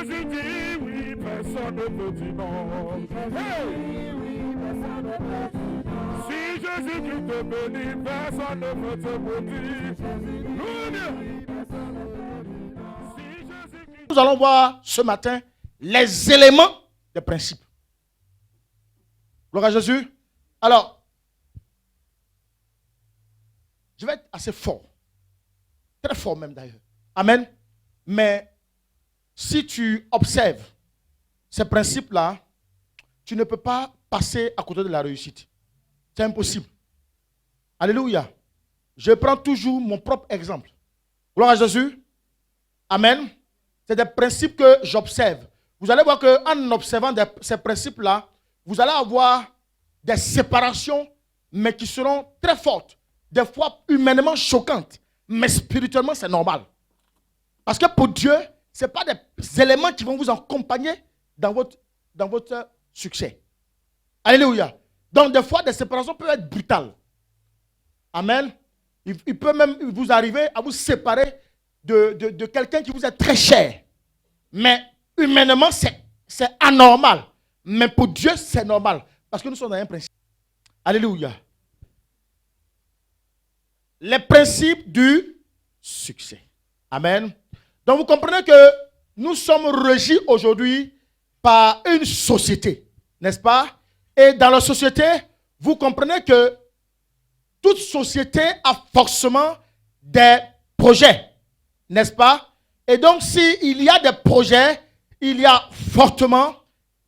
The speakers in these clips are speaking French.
Jésus dit oui, personne ne peut dire non. Si Jésus-Christ te bénit, personne ne peut te maudire. Nous allons voir ce matin les éléments des principes. Gloire à Jésus. Alors, je vais être assez fort. Très fort même d'ailleurs. Amen. Mais si tu observes ces principes-là, tu ne peux pas passer à côté de la réussite. C'est impossible. Alléluia. Je prends toujours mon propre exemple. Gloire à Jésus. Amen. C'est des principes que j'observe. Vous allez voir qu'en observant ces principes-là, vous allez avoir des séparations, mais qui seront très fortes. Des fois humainement choquantes, mais spirituellement, c'est normal. Parce que pour Dieu, ce n'est pas des éléments qui vont vous accompagner dans votre succès. Alléluia. Donc, des fois, des séparations peuvent être brutales. Amen. Il peut même vous arriver à vous séparer de quelqu'un qui vous est très cher. Mais humainement, c'est anormal. Mais pour Dieu, c'est normal. Parce que nous sommes dans un principe. Alléluia. Les principes du succès. Amen. Donc vous comprenez que nous sommes régis aujourd'hui par une société. N'est-ce pas? Et dans la société, vous comprenez que toute société a forcément des projets. N'est-ce pas? Et donc, s'il y a des projets, il y a fortement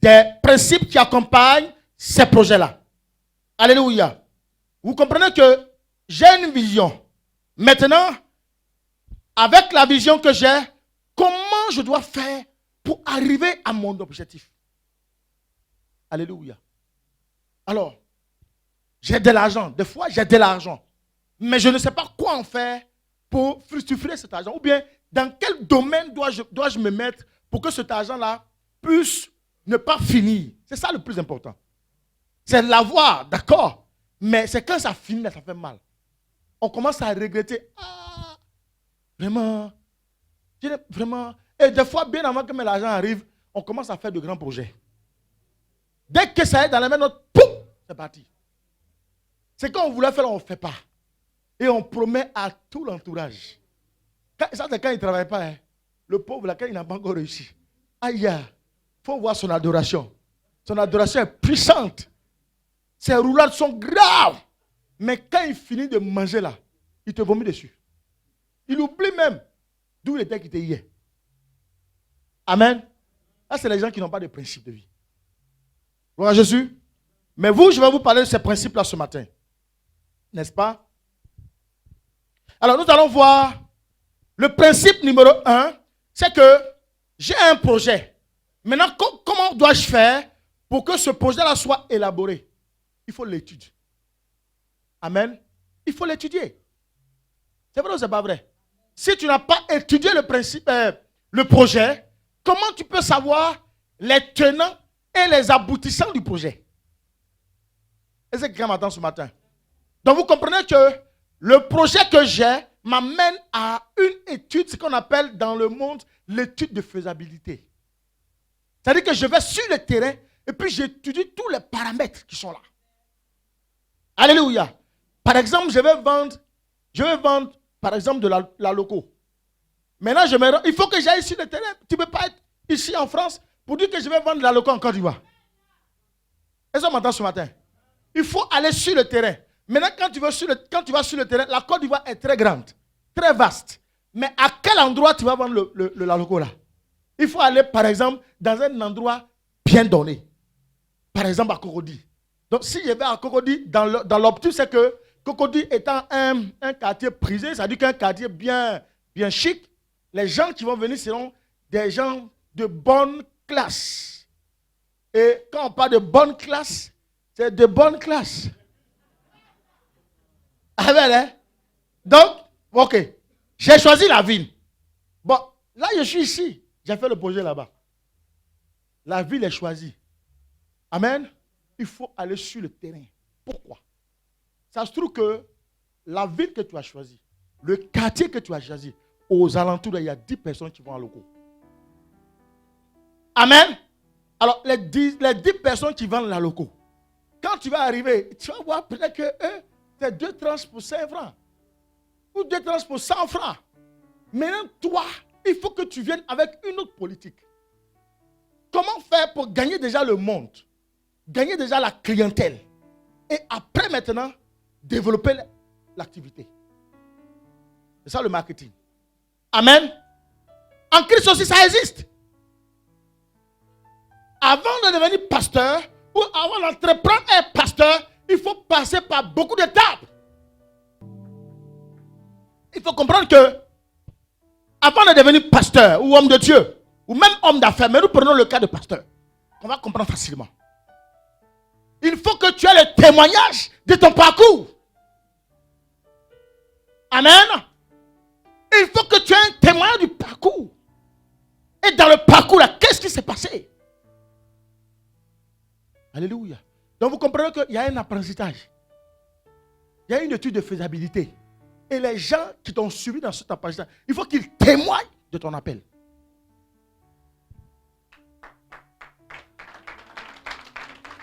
des principes qui accompagnent ces projets-là. Alléluia. Vous comprenez que j'ai une vision. Maintenant, avec la vision que j'ai, comment je dois faire pour arriver à mon objectif? Alléluia. Alors, j'ai de l'argent. Des fois, j'ai de l'argent. Mais je ne sais pas quoi en faire pour fructifier cet argent. Ou bien, dans quel domaine dois-je me mettre pour que cet argent-là puisse ne pas finir? C'est ça le plus important. C'est l'avoir, d'accord. Mais c'est quand ça finit, ça fait mal. On commence à regretter. Ah, vraiment. Et des fois, bien avant que l'argent arrive, on commence à faire de grands projets. Dès que ça est dans la main, c'est parti. C'est quand on voulait faire, on ne fait pas. Et on promet à tout l'entourage. Ça, c'est quand il ne travaille pas. Hein. Le pauvre, là, quand il n'a pas encore réussi. Aïe, il faut voir son adoration. Son adoration est puissante. Ses roulades sont graves. Mais quand il finit de manger là, il te vomit dessus. Il oublie même d'où il était quitté hier. Amen. Là, c'est les gens qui n'ont pas de principe de vie. Gloire à Jésus. Mais vous, je vais vous parler de ces principes-là ce matin. N'est-ce pas? Alors, nous allons voir le principe numéro 1, c'est que j'ai un projet. Maintenant, comment dois-je faire pour que ce projet-là soit élaboré? Il faut l'étudier. Amen. Il faut l'étudier. C'est vrai ou c'est pas vrai? Si tu n'as pas étudié le projet, comment tu peux savoir les tenants et les aboutissants du projet? Et c'est quelqu'un m'attend ce matin. Donc vous comprenez que le projet que j'ai m'amène à une étude, ce qu'on appelle dans le monde l'étude de faisabilité. C'est-à-dire que je vais sur le terrain et puis j'étudie tous les paramètres qui sont là. Alléluia. Par exemple, je vais vendre par exemple de la loco. Maintenant, il faut que j'aille sur le terrain. Tu ne peux pas être ici en France pour dire que je vais vendre de la loco en Côte d'Ivoire. Est-ce qu'on m'entend ce matin? Il faut aller sur le terrain. Maintenant, quand tu vas sur le terrain, la Côte d'Ivoire est très grande, très vaste. Mais à quel endroit tu vas vendre la loco là? Il faut aller, par exemple, dans un endroit bien donné. Par exemple, à Cocody. Donc, si je vais à Cocody, dans l'optique, c'est que Cocody étant un quartier prisé, c'est-à-dire qu'un quartier bien chic, les gens qui vont venir seront des gens de bonne classe. Et quand on parle de bonne classe, c'est de bonne classe. Ah ben, hein? Donc, ok. J'ai choisi la ville. Bon, là, je suis ici. J'ai fait le projet là-bas. La ville est choisie. Amen. Il faut aller sur le terrain. Pourquoi? Ça se trouve que la ville que tu as choisie, le quartier que tu as choisi, aux alentours, il y a 10 personnes qui vont à Loco. Amen. Alors, les 10 personnes qui vendent la loco, quand tu vas arriver, tu vas voir peut-être que eux, c'est 2 tranches pour 5 francs. Ou 2 tranches pour 100 francs. Maintenant, toi, il faut que tu viennes avec une autre politique. Comment faire pour gagner déjà le monde? Gagner déjà la clientèle. Et après, maintenant, développer l'activité. C'est ça le marketing. Amen. En Christ aussi, ça existe. Avant de devenir pasteur, ou avant d'entreprendre un pasteur, il faut passer par beaucoup d'étapes. Il faut comprendre que, avant de devenir pasteur, ou homme de Dieu, ou même homme d'affaires, mais nous prenons le cas de pasteur, on va comprendre facilement. Il faut que tu aies le témoignage de ton parcours. Amen. Il faut que tu aies un témoignage du parcours. Et dans le parcours, là, qu'est-ce qui s'est passé? Alléluia. Donc vous comprenez qu'il y a un apprentissage. Il y a une étude de faisabilité. Et les gens qui t'ont suivi dans cet apprentissage, il faut qu'ils témoignent de ton appel.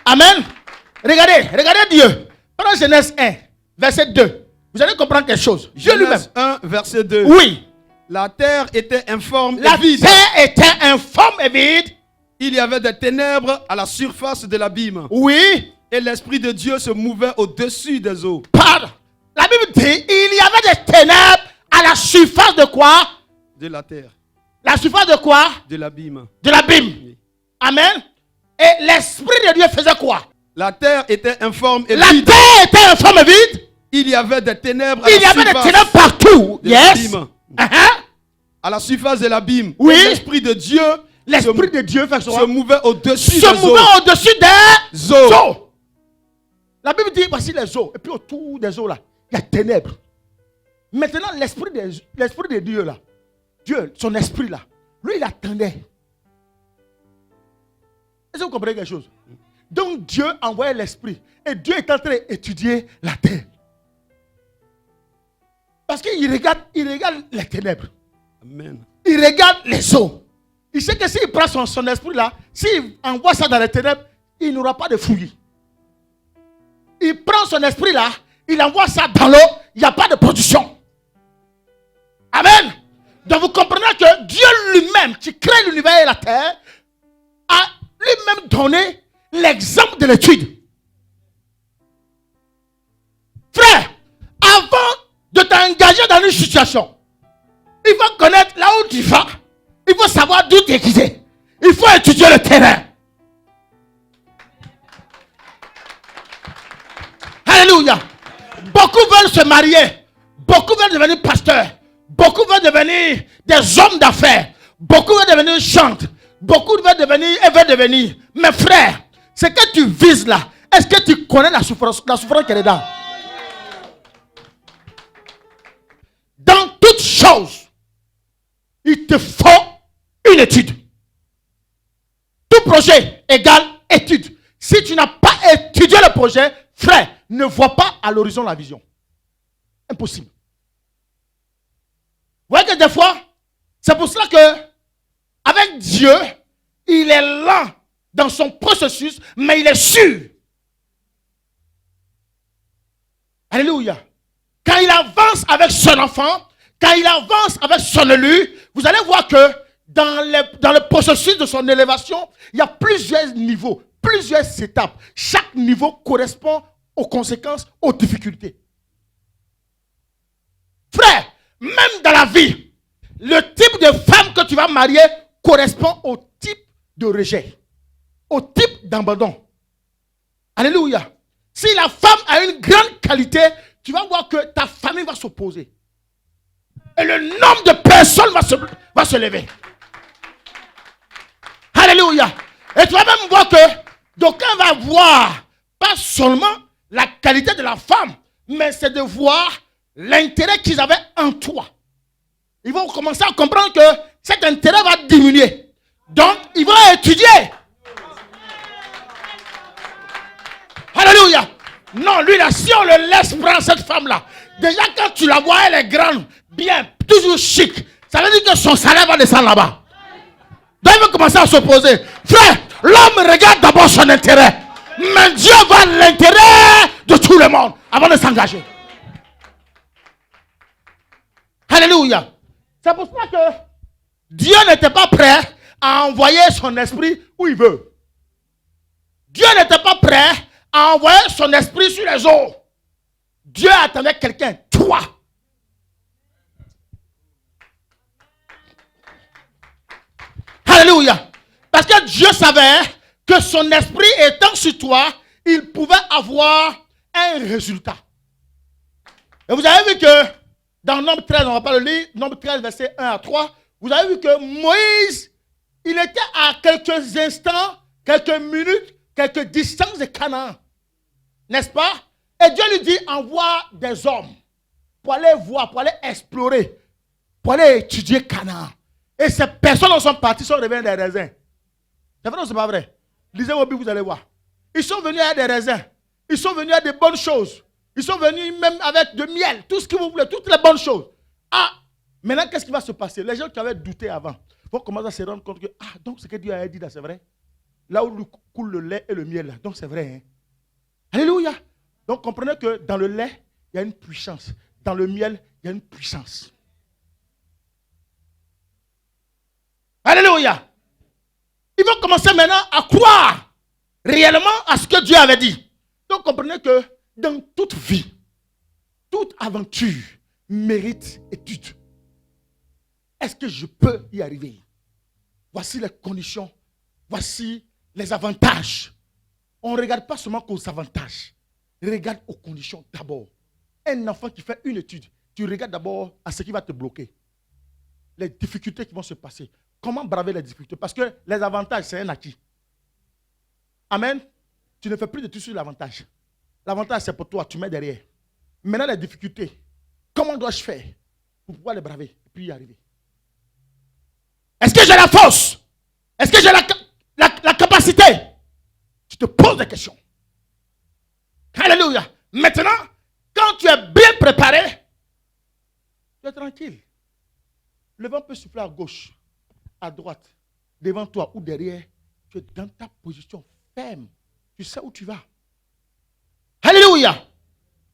Amen. Regardez Dieu. Pendant Genèse 1, verset 2. Vous allez comprendre quelque chose. Dieu lui-même. 1, verset 2. Oui. La terre était informe La et vide. terre était informe et vide. Il y avait des ténèbres à la surface de l'abîme. Oui. Et l'Esprit de Dieu se mouvait au-dessus des eaux. Pardon. La Bible dit, il y avait des ténèbres à la surface de quoi? De la terre. La surface de quoi? De l'abîme. De l'abîme. Oui. Amen. Et l'Esprit de Dieu faisait quoi? La terre était informe et La vide. terre était informe et vide. Il y avait des ténèbres Il y avait des ténèbres partout. de Yes. l'abîme. Uh-huh. À la surface de l'abîme. Oui. Et l'Esprit de Dieu L'Esprit de Dieu fait se mouvait au-dessus des se eaux. mouvant au-dessus des Eaux. eaux. La Bible dit, voici les eaux. Et puis autour des eaux là, il y a ténèbres. Maintenant, l'Esprit de Dieu là, Dieu, son esprit là, lui il attendait. Est-ce que vous comprenez quelque chose? Donc Dieu envoyait l'Esprit. Et Dieu est en train d'étudier la terre. Parce qu'il regarde les ténèbres. Amen. Il regarde les eaux. Il sait que s'il prend son esprit là, s'il envoie ça dans les ténèbres, il n'aura pas de fouillis. Il prend son esprit là, il envoie ça dans l'eau, il n'y a pas de production. Amen. Donc vous comprenez que Dieu lui-même, qui crée l'univers et la terre, a lui-même donné l'exemple de l'étude. Frère, avant de t'engager dans une situation, il faut connaître là où tu vas. Il faut savoir d'où tu es quitté. Il faut étudier le terrain. Alléluia. Beaucoup veulent se marier. Beaucoup veulent devenir pasteurs. Beaucoup veulent devenir des hommes d'affaires. Beaucoup veulent devenir chantres. Beaucoup veulent devenir. Mais frère, ce que tu vises là, est-ce que tu connais la souffrance qu'elle est dans? Dans toutes choses, il te faut une étude. Tout projet égale étude. Si tu n'as pas étudié le projet, frère, ne vois pas à l'horizon la vision. Impossible. Vous voyez que des fois, c'est pour cela que avec Dieu, il est lent dans son processus, mais il est sûr. Alléluia. Quand il avance avec son enfant, quand il avance avec son élu, vous allez voir que dans le processus de son élévation, il y a plusieurs niveaux, plusieurs étapes. Chaque niveau correspond aux conséquences, aux difficultés. Frère, même dans la vie, le type de femme que tu vas marier correspond au type de rejet, au type d'abandon. Alléluia. Si la femme a une grande qualité, tu vas voir que ta famille va s'opposer. Et le nombre de personnes va se lever. Alléluia. Et tu vas même voir que d'aucuns va voir pas seulement la qualité de la femme, mais c'est de voir l'intérêt qu'ils avaient en toi. Ils vont commencer à comprendre que cet intérêt va diminuer. Donc, ils vont étudier. Alléluia. Non, lui là, si on le laisse prendre cette femme-là, déjà quand tu la vois, elle est grande, bien, toujours chic. Ça veut dire que son salaire va descendre là-bas. Donc il va commencer à s'opposer. Frère, l'homme regarde d'abord son intérêt. Mais Dieu voit l'intérêt de tout le monde avant de s'engager. Alléluia. C'est pour cela que Dieu n'était pas prêt à envoyer son esprit où il veut. Dieu n'était pas prêt à envoyer son esprit sur les eaux. Dieu attendait quelqu'un, toi. Alléluia. Parce que Dieu savait que son esprit étant sur toi, il pouvait avoir un résultat. Et vous avez vu que dans Nombre 13, on ne va pas le lire, Nombre 13, verset 1 à 3, vous avez vu que Moïse, il était à quelques instants, quelques minutes, quelques distances de Canaan. N'est-ce pas? Et Dieu lui dit, envoie des hommes pour aller voir, pour aller explorer, pour aller étudier Canaan. Et ces personnes sont parties, sont revenues des raisins. C'est vrai ou c'est pas vrai? Lisez vos Bibles, vous allez voir. Ils sont venus avec des raisins. Ils sont venus avec des bonnes choses. Ils sont venus même avec de miel, tout ce que vous voulez, toutes les bonnes choses. Ah, maintenant, qu'est-ce qui va se passer? Les gens qui avaient douté avant vont commencer à se rendre compte que, ah, donc ce que Dieu a dit là, c'est vrai. Là où coule le lait et le miel, là, donc c'est vrai. Hein? Alléluia. Donc comprenez que dans le lait, il y a une puissance. Dans le miel, il y a une puissance. Alléluia. Ils vont commencer maintenant à croire réellement à ce que Dieu avait dit. Donc comprenez que dans toute vie, toute aventure mérite étude. Est-ce que je peux y arriver? Voici les conditions. Voici les avantages. On ne regarde pas seulement aux avantages. Regarde aux conditions d'abord. Un enfant qui fait une étude, tu regardes d'abord à ce qui va te bloquer. Les difficultés qui vont se passer. Comment braver les difficultés? Parce que les avantages, c'est un acquis. Amen. Tu ne fais plus d'études sur l'avantage. L'avantage, c'est pour toi, tu mets derrière. Maintenant, les difficultés. Comment dois-je faire pour pouvoir les braver et puis y arriver? Est-ce que j'ai la force? Est-ce que j'ai la capacité? Tu te poses des questions. Alléluia. Maintenant, quand tu es bien préparé, tu es tranquille. Le vent peut souffler à gauche, à droite, devant toi ou derrière. Tu es dans ta position ferme. Tu sais où tu vas. Alléluia.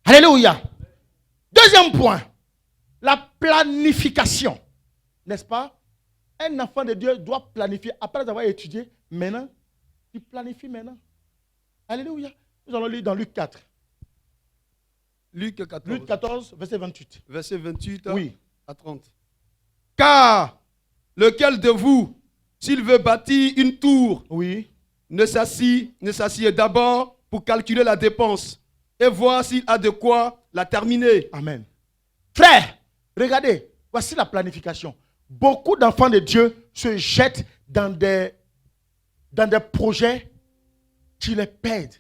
Alléluia. Deuxième point, la planification. N'est-ce pas? Un enfant de Dieu doit planifier. Après avoir étudié, maintenant, tu planifies maintenant. Alléluia. Nous allons lire dans Luc 4. Luc 14. Luc 14, verset 28. Verset 28 Oui. à 30. Car lequel de vous, s'il veut bâtir une tour, Oui. ne s'assied d'abord pour calculer la dépense et voir s'il a de quoi la terminer. Amen. Frère, regardez, voici la planification. Beaucoup d'enfants de Dieu se jettent dans des projets qui les perdent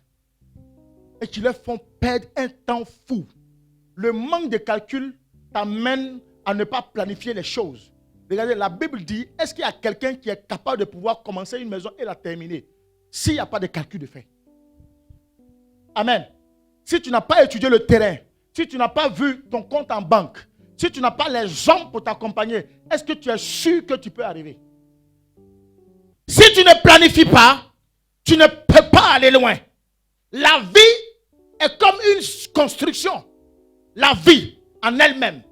et qui leur font perdre un temps fou. Le manque de calcul t'amène à ne pas planifier les choses. Regardez, la Bible dit, est-ce qu'il y a quelqu'un qui est capable de pouvoir commencer une maison et la terminer s'il n'y a pas de calcul de fait? Amen. Si tu n'as pas étudié le terrain, si tu n'as pas vu ton compte en banque, si tu n'as pas les hommes pour t'accompagner, est-ce que tu es sûr que tu peux arriver? Si tu ne planifies pas, tu ne peux pas aller loin. La vie est comme une construction. La vie en elle-même.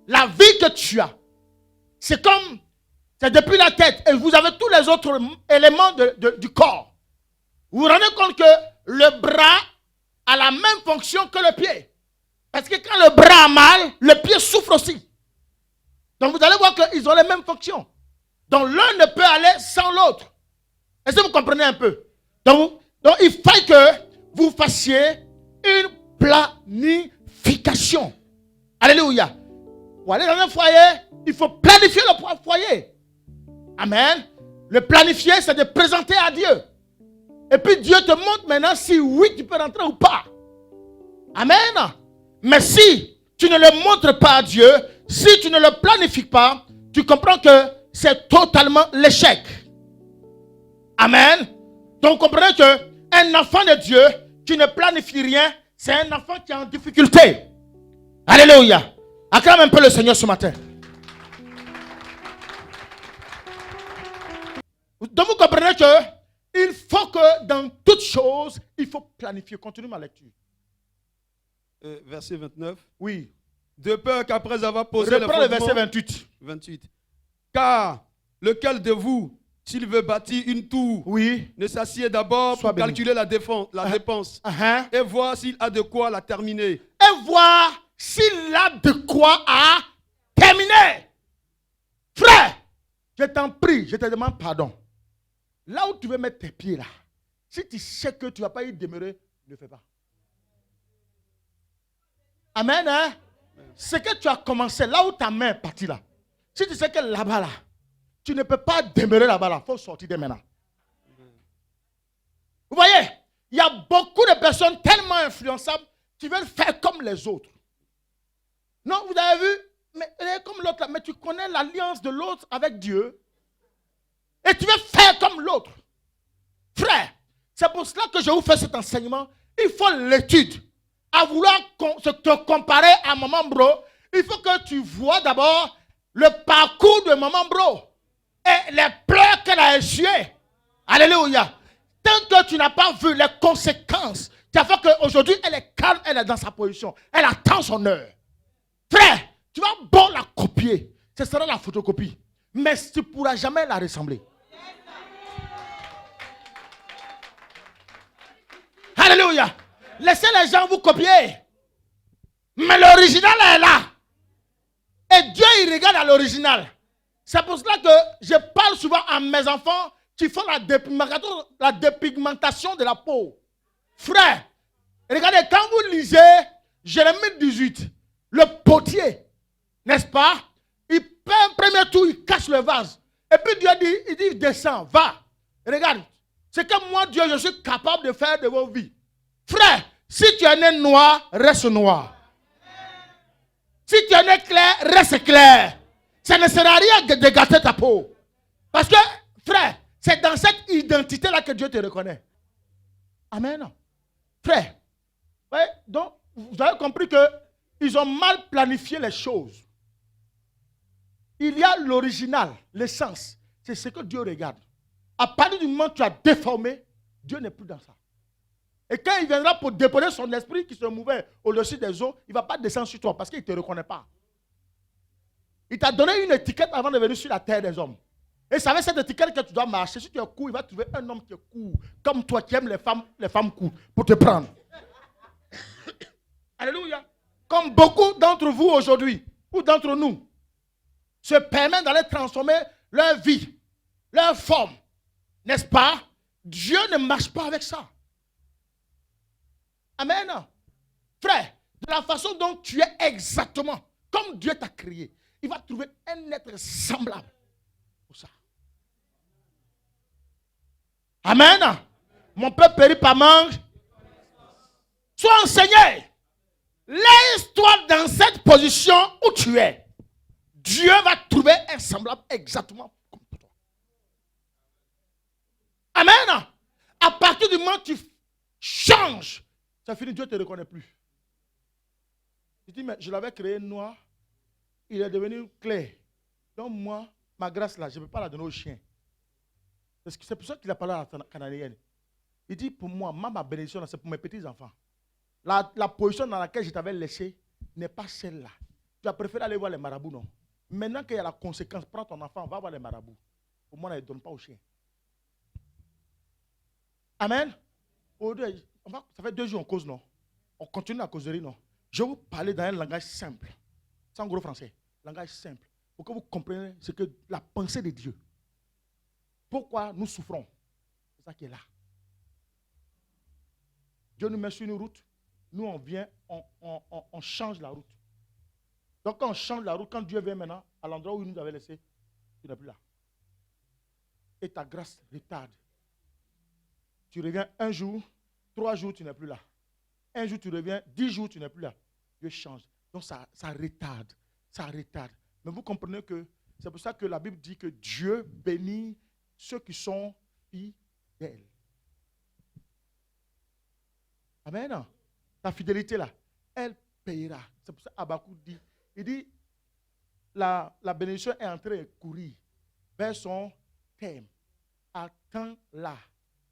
La vie que tu as. C'est comme, c'est depuis la tête et vous avez tous les autres éléments du corps. Vous vous rendez compte que le bras a la même fonction que le pied. Parce que quand le bras a mal, le pied souffre aussi. Donc vous allez voir qu'ils ont les mêmes fonctions. Donc l'un ne peut aller sans l'autre. Est-ce que vous comprenez un peu? Donc il faut que vous fassiez une planification. Alléluia. Pour aller dans un foyer, il faut planifier le foyer. Amen. Le planifier, c'est de présenter à Dieu. Et puis Dieu te montre maintenant si oui, tu peux rentrer ou pas. Amen. Mais si tu ne le montres pas à Dieu, si tu ne le planifies pas, tu comprends que c'est totalement l'échec. Amen. Donc comprenez qu'un enfant de Dieu qui ne planifie rien, c'est un enfant qui est en difficulté. Alléluia. Acclame un peu le Seigneur ce matin. Donc vous comprenez que il faut que dans toutes choses, il faut planifier. Continue ma lecture. Verset 29. Oui. De peur qu'après avoir posé Reprends le verset fondements... 28. 28. Car lequel de vous, s'il veut bâtir une tour, Oui. ne s'assied d'abord Sois pour béni. calculer la dépense Uh-huh. et voir s'il a de quoi la terminer. Et voir s'il a de quoi à terminer. Frère, je t'en prie, je te demande pardon. Là où tu veux mettre tes pieds là, si tu sais que tu ne vas pas y demeurer, ne le fais pas. Amen, hein? Ce que tu as commencé, là où ta main est partie là, si tu sais que là-bas là, tu ne peux pas demeurer là-bas là, il faut sortir dès maintenant. Vous voyez, il y a beaucoup de personnes tellement influençables qui veulent faire comme les autres. Non, vous avez vu, mais elle est comme l'autre là, mais tu connais l'alliance de l'autre avec Dieu. Et tu veux faire comme l'autre. Frère, c'est pour cela que je vous fais cet enseignement. Il faut l'étude. À vouloir te comparer à Maman Bro, il faut que tu vois d'abord le parcours de Maman Bro et les pleurs qu'elle a essuyés. Alléluia. Tant que tu n'as pas vu les conséquences, tu as fait qu'aujourd'hui, elle est calme, elle est dans sa position. Elle attend son heure. Frère, tu vas bon la copier. Ce sera la photocopie. Mais tu ne pourras jamais la ressembler. Alléluia. Laissez les gens vous copier. Mais l'original est là. Et Dieu, il regarde à l'original. C'est pour cela que je parle souvent à mes enfants qui font la dépigmentation de la peau. Frère, regardez, quand vous lisez Jérémie 18, le potier, n'est-ce pas? Il fait un premier tour, il cache le vase. Et puis Dieu dit, il dit, descends, va. Regarde, c'est que moi, Dieu, je suis capable de faire de vos vies. Frère, si tu es né noir, reste noir. Si tu es né clair, reste clair. Ça ne sert à rien de gâter ta peau. Parce que, frère, c'est dans cette identité-là que Dieu te reconnaît. Amen. Frère, ouais, donc, vous avez compris qu'ils ont mal planifié les choses. Il y a l'original, l'essence. C'est ce que Dieu regarde. À partir du moment où tu as déformé, Dieu n'est plus dans ça. Et quand il viendra pour déposer son esprit qui se mouvait au-dessus des eaux, il ne va pas descendre sur toi parce qu'il ne te reconnaît pas. Il t'a donné une étiquette avant de venir sur la terre des hommes. Et c'est avec cette étiquette que tu dois marcher. Si tu es court, il va trouver un homme qui est court, comme toi qui aimes les femmes courtes, pour te prendre. Alléluia. Comme beaucoup d'entre vous aujourd'hui, ou d'entre nous, se permettent d'aller transformer leur vie, leur forme. N'est-ce pas? Dieu ne marche pas avec ça. Amen. Frère, de la façon dont tu es exactement, comme Dieu t'a créé, il va trouver un être semblable pour ça. Amen. Mon peuple périt par manque. Sois enseigné. Laisse-toi dans cette position où tu es. Dieu va trouver un semblable exactement comme toi. Amen. À partir du moment où tu changes, c'est fini, Dieu ne te reconnaît plus. Il dit, mais je l'avais créé noir, il est devenu clair. Donc moi, ma grâce là, je ne peux pas la donner aux chiens. C'est pour ça qu'il a parlé à la Canadienne. Il dit, pour moi, ma bénédiction, c'est pour mes petits-enfants. La position dans laquelle je t'avais laissé n'est pas celle-là. Tu as préféré aller voir les marabouts, non? Maintenant qu'il y a la conséquence, prends ton enfant, va voir les marabouts. Pour moi, ne les donne pas aux chiens. Amen. Ça fait 2 jours on cause, non? On continue la causerie, non? Je vais vous parler dans un langage simple. Sans gros français. Langage simple. Pour que vous compreniez ce que la pensée de Dieu. Pourquoi nous souffrons? C'est ça qui est là. Dieu nous met sur une route. Nous, on vient, on change la route. Donc, quand on change la route, quand Dieu vient maintenant, à l'endroit où il nous avait laissé, tu n'es plus là. Et ta grâce retarde. Tu reviens 1 jour, 3 jours, tu n'es plus là. 1 jour, tu reviens, 10 jours, tu n'es plus là. Dieu change. Donc, ça retarde. Ça retarde. Mais vous comprenez que c'est pour ça que la Bible dit que Dieu bénit ceux qui sont fidèles. Amen. Ta fidélité là, elle payera. C'est pour ça qu'Habakkuk dit, il dit, la bénédiction est en train de courir vers son terme. attends-la.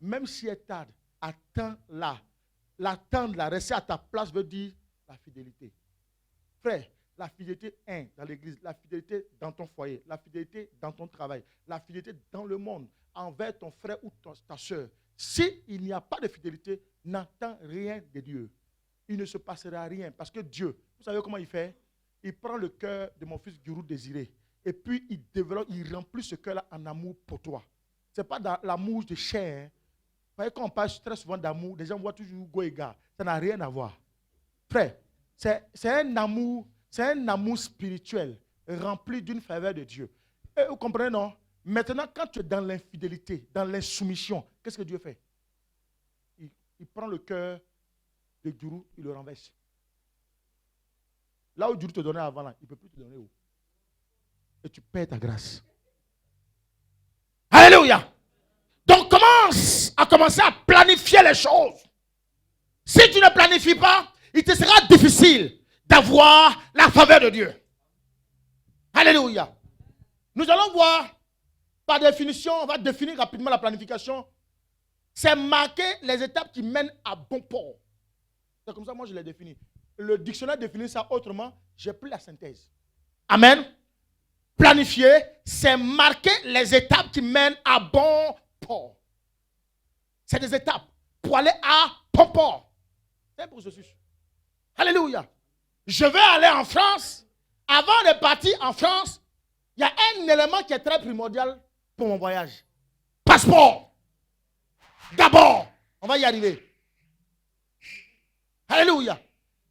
Même si elle tarde, attends-la. L'attendre, la rester à ta place veut dire la fidélité. Frère, la fidélité dans l'église, la fidélité dans ton foyer, la fidélité dans ton travail, la fidélité dans le monde, envers ton frère ou ta soeur. S'il n'y a pas de fidélité, n'attends rien de Dieu. Il ne se passera rien parce que Dieu, vous savez comment il fait? Il prend le cœur de mon fils Guru Désiré et puis il développe, il remplit ce cœur-là en amour pour toi. Ce n'est pas dans l'amour de chair. Vous voyez, quand on parle très souvent d'amour, les gens voient toujours Goïga. Ça n'a rien à voir. Frère, c'est un amour spirituel rempli d'une faveur de Dieu. Et vous comprenez, non? Maintenant, quand tu es dans l'infidélité, dans l'insoumission, qu'est-ce que Dieu fait? Il prend le cœur de Guru, il le renverse. Là où Guru te donnait avant, là, il ne peut plus te donner où? Et tu perds ta grâce. Alléluia! Donc commence à planifier les choses. Si tu ne planifies pas, il te sera difficile d'avoir la faveur de Dieu. Alléluia! Nous allons voir, par définition, on va définir rapidement la planification. C'est marquer les étapes qui mènent à bon port. C'est comme ça, moi je l'ai défini. Le dictionnaire définit ça autrement. J'ai pris la synthèse. Amen. Planifier, c'est marquer les étapes qui mènent à bon port. C'est des étapes pour aller à bon port. C'est un processus. Alléluia. Je vais aller en France. Avant de partir en France, il y a un élément qui est très primordial pour mon voyage. Passeport. D'abord, on va y arriver. Alléluia.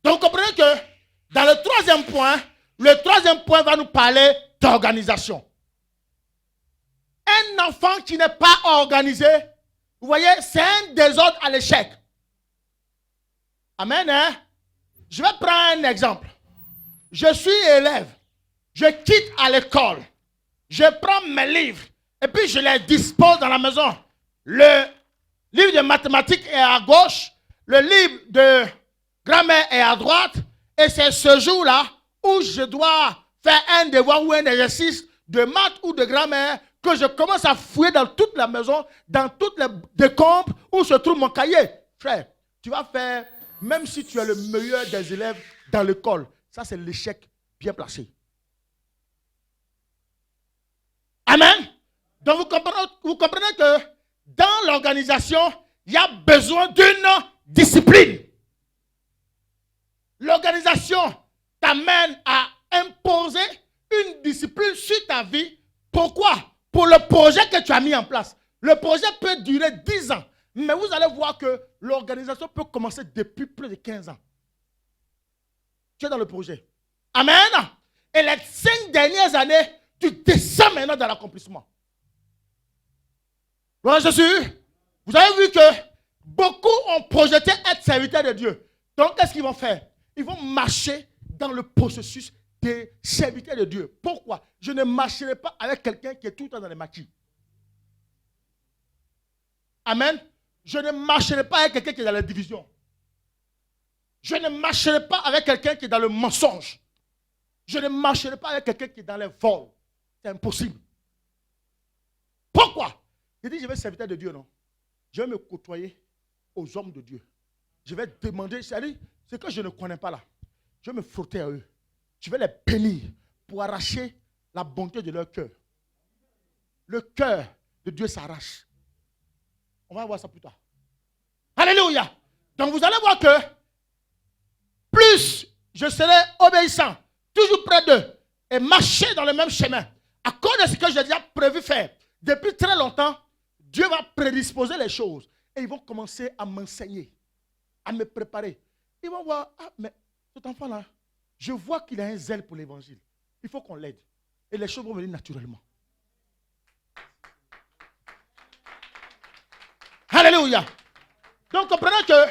Donc, comprenez que dans le troisième point va nous parler d'organisation. Un enfant qui n'est pas organisé, vous voyez, c'est un désordre à l'échec. Amen, hein? Je vais prendre un exemple. Je suis élève. Je quitte à l'école. Je prends mes livres et puis je les dispose dans la maison. Le livre de mathématiques est à gauche. Le livre de grammaire est à droite. Et c'est ce jour-là où je dois faire un devoir ou un exercice de maths ou de grammaire que je commence à fouiller dans toute la maison, dans toutes les décombres où se trouve mon cahier. Frère, tu vas faire, même si tu es le meilleur des élèves dans l'école, ça c'est l'échec bien placé. Amen. Donc vous comprenez que dans l'organisation, il y a besoin d'une discipline. L'organisation t'amène à imposer une discipline sur ta vie. Pourquoi? Pour le projet que tu as mis en place. Le projet peut durer 10 ans. Mais vous allez voir que l'organisation peut commencer depuis plus de 15 ans. Tu es dans le projet. Amen. Et les 5 dernières années, tu descends maintenant dans l'accomplissement. Voilà, Jésus. Vous avez vu que beaucoup ont projeté être serviteurs de Dieu. Donc, qu'est-ce qu'ils vont faire? Ils vont marcher dans le processus des serviteurs de Dieu. Pourquoi? Je ne marcherai pas avec quelqu'un qui est tout le temps dans les maquis. Amen. Je ne marcherai pas avec quelqu'un qui est dans la division. Je ne marcherai pas avec quelqu'un qui est dans le mensonge. Je ne marcherai pas avec quelqu'un qui est dans les vols. C'est impossible. Pourquoi? Je dis, je vais être serviteur de Dieu, non? Je vais me côtoyer aux hommes de Dieu. Je vais demander, c'est-à-dire, ce que je ne connais pas là, je vais me frotter à eux. Je vais les bénir pour arracher la bonté de leur cœur. Le cœur de Dieu s'arrache. On va voir ça plus tard. Alléluia. Donc vous allez voir que plus je serai obéissant, toujours près d'eux, et marcher dans le même chemin, à cause de ce que j'ai déjà prévu faire, depuis très longtemps, Dieu va prédisposer les choses. Et ils vont commencer à m'enseigner, à me préparer. Ils vont voir, ah, mais cet enfant-là, je vois qu'il a un zèle pour l'évangile. Il faut qu'on l'aide. Et les choses vont venir naturellement. Alléluia. Donc comprenez que,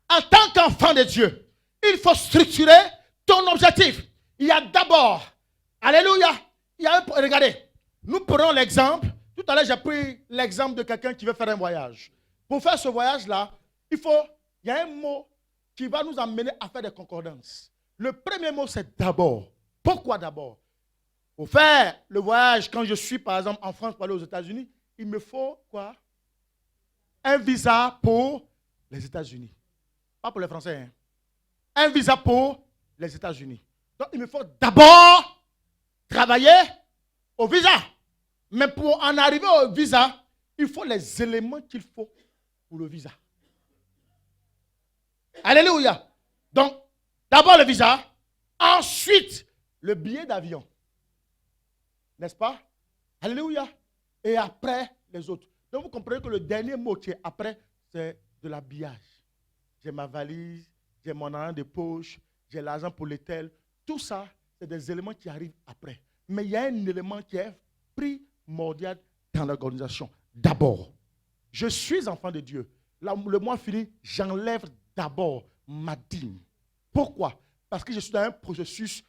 en tant qu'enfant de Dieu, il faut structurer ton objectif. Il y a d'abord, alléluia, regardez, nous prenons l'exemple. Tout à l'heure, j'ai pris l'exemple de quelqu'un qui veut faire un voyage. Pour faire ce voyage-là, il y a un mot qui va nous amener à faire des concordances. Le premier mot, c'est d'abord. Pourquoi d'abord? Pour faire le voyage, quand je suis par exemple en France pour aller aux États-Unis, il me faut quoi? Un visa pour les États-Unis. Pas pour les Français. Hein. Un visa pour les États-Unis. Donc, il me faut d'abord travailler au visa. Mais pour en arriver au visa, il faut les éléments qu'il faut pour le visa. Alléluia. Donc, d'abord le visa, ensuite le billet d'avion. N'est-ce pas? Alléluia. Et après les autres. Donc, vous comprenez que le dernier mot qui est après, c'est de l'habillage. J'ai ma valise, j'ai mon argent de poche, j'ai l'argent pour l'hôtel. Tout ça, c'est des éléments qui arrivent après. Mais il y a un élément qui est primordial dans l'organisation. D'abord, je suis enfant de Dieu. Là, le mois fini, j'enlève d'abord ma dîme. Pourquoi? Parce que je suis dans un processus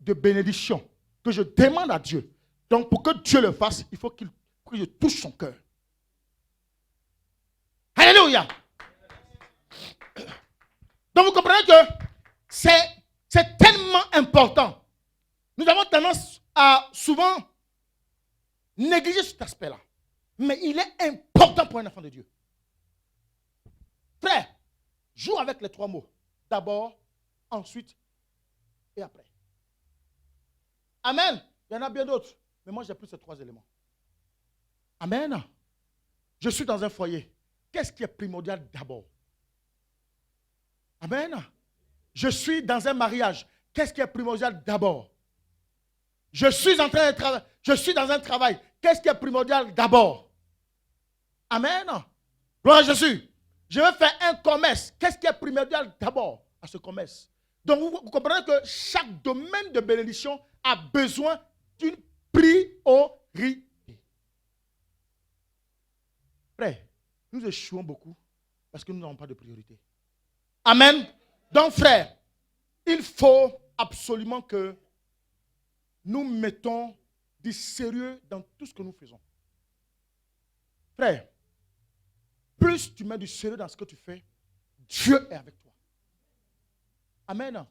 de bénédiction que je demande à Dieu. Donc, pour que Dieu le fasse, il faut que je touche son cœur. Alléluia. Donc, vous comprenez que c'est tellement important. Nous avons tendance à souvent négliger cet aspect-là. Mais il est important pour un enfant de Dieu. Frère, joue avec les trois mots. D'abord, ensuite et après. Amen. Il y en a bien d'autres. Mais moi, j'ai pris ces trois éléments. Amen. Je suis dans un foyer. Qu'est-ce qui est primordial d'abord? Amen. Je suis dans un mariage. Qu'est-ce qui est primordial d'abord? Je suis en train de travailler. Je suis dans un travail. Qu'est-ce qui est primordial d'abord? Amen. Gloire à Jésus. Je vais faire un commerce. Qu'est-ce qui est primordial d'abord à ce commerce? Donc, vous comprenez que chaque domaine de bénédiction a besoin d'une priorité. Frère, nous échouons beaucoup parce que nous n'avons pas de priorité. Amen. Donc, frère, il faut absolument que nous mettons du sérieux dans tout ce que nous faisons. Frère, plus tu mets du sérieux dans ce que tu fais, Dieu est avec toi. Amen.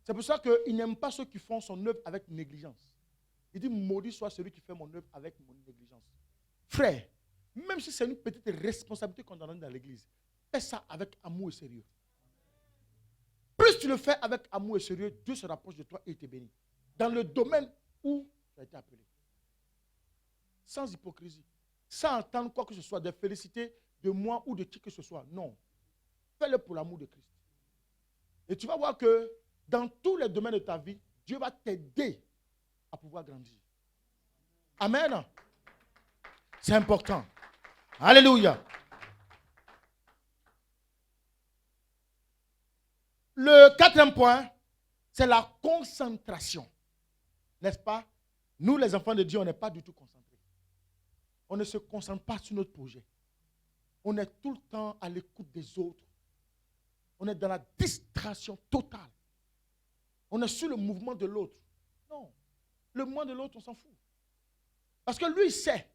C'est pour ça qu'il n'aime pas ceux qui font son œuvre avec négligence. Il dit, maudit soit celui qui fait mon œuvre avec mon négligence. Frère, même si c'est une petite responsabilité qu'on donne dans l'église, fais ça avec amour et sérieux. Plus tu le fais avec amour et sérieux, Dieu se rapproche de toi et il te bénit. Dans le domaine où tu as été appelé. Sans hypocrisie. Sans entendre quoi que ce soit, de féliciter de moi ou de qui que ce soit. Non. Fais-le pour l'amour de Christ. Et tu vas voir que dans tous les domaines de ta vie, Dieu va t'aider à pouvoir grandir. Amen. C'est important. Alléluia. Le quatrième point, c'est la concentration. N'est-ce pas? Nous, les enfants de Dieu, on n'est pas du tout concentrés. On ne se concentre pas sur notre projet. On est tout le temps à l'écoute des autres. On est dans la distraction totale. On est sur le mouvement de l'autre. Non. Le mouvement de l'autre, on s'en fout. Parce que lui, il sait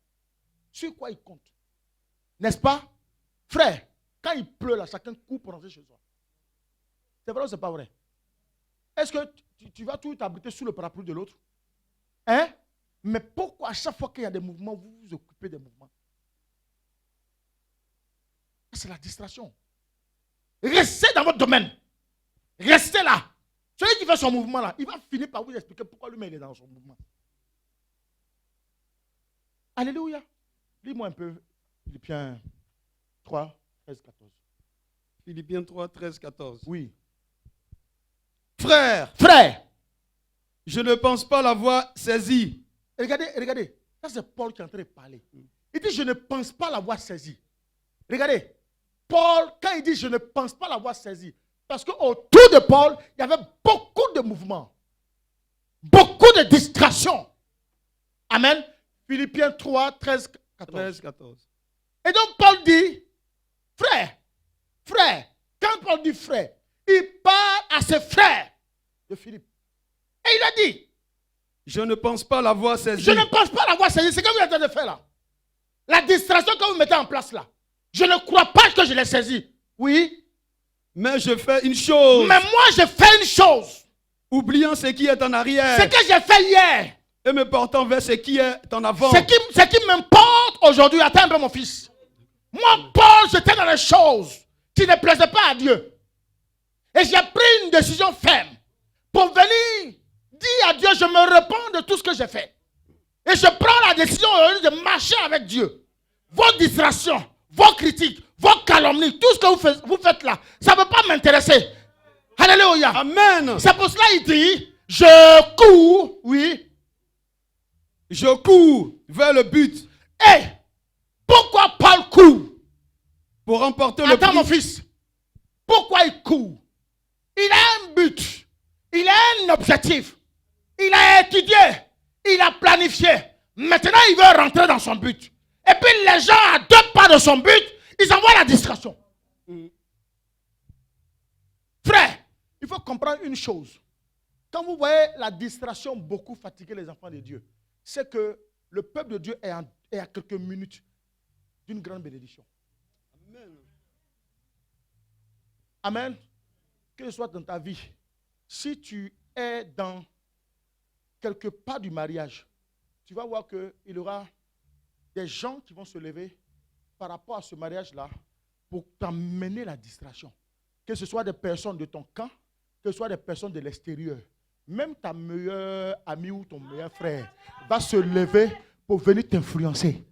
sur quoi il compte. N'est-ce pas? Frère, quand il pleut là, chacun court pour rentrer chez soi. C'est vrai ou c'est pas vrai? Est-ce que tu vas tout t'abriter sous le parapluie de l'autre? Hein? Mais pourquoi à chaque fois qu'il y a des mouvements, vous vous occupez des mouvements? C'est la distraction. Restez dans votre domaine. Restez là. Celui qui fait son mouvement là, il va finir par vous expliquer pourquoi lui-même il est dans son mouvement. Alléluia. Lis-moi un peu Philippiens 3, 13, 14. Philippiens 3, 13, 14. Oui. Frère, je ne pense pas l'avoir saisi. Regardez. Ça c'est Paul qui est en train de parler. Il dit je ne pense pas l'avoir saisi. Regardez. Paul, quand il dit je ne pense pas l'avoir saisi, parce qu'autour de Paul, il y avait beaucoup de mouvements, beaucoup de distractions. Amen. Philippiens 3, 13, 14. Et donc Paul dit, frère, quand Paul dit frère, il parle à ses frères de Philippe. Et il a dit, je ne pense pas l'avoir saisi. Je ne pense pas l'avoir saisi. C'est ce que vous êtes en train de faire là. La distraction que vous mettez en place là. Je ne crois pas que je l'ai saisi. Oui. Mais je fais une chose. Mais moi, je fais une chose. Oubliant ce qui est en arrière. Ce que j'ai fait hier. et me portant vers ce qui est en avant. Ce qui m'importe aujourd'hui, attends un peu mon fils. Moi, Paul, j'étais dans les choses qui ne plaisaient pas à Dieu. Et j'ai pris une décision ferme pour venir dire à Dieu, je me repens de tout ce que j'ai fait. Et je prends la décision aujourd'hui de marcher avec Dieu. Vos distractions, vos critiques, vos calomnies, tout ce que vous faites là, ça ne peut pas m'intéresser. Alléluia. Amen. C'est pour cela qu'il dit, je cours, oui. Je cours vers le but. Et pourquoi Paul court? Pour remporter le Attends prix. mon fils. Pourquoi il court? Il a un but. Il a un objectif. Il a étudié. Il a planifié. Maintenant, il veut rentrer dans son but. Et puis les gens, à 2 pas de son but, ils envoient la distraction. Frère, il faut comprendre une chose. Quand vous voyez la distraction beaucoup fatiguer les enfants de Dieu, c'est que le peuple de Dieu est à quelques minutes d'une grande bénédiction. Amen. Amen. Que ce soit dans ta vie, si tu es dans quelque part du mariage, tu vas voir qu'il y aura des gens qui vont se lever par rapport à ce mariage-là pour t'amener la distraction. Que ce soit des personnes de ton camp, que ce soit des personnes de l'extérieur. Même ta meilleure amie ou ton meilleur frère va se lever pour venir t'influencer.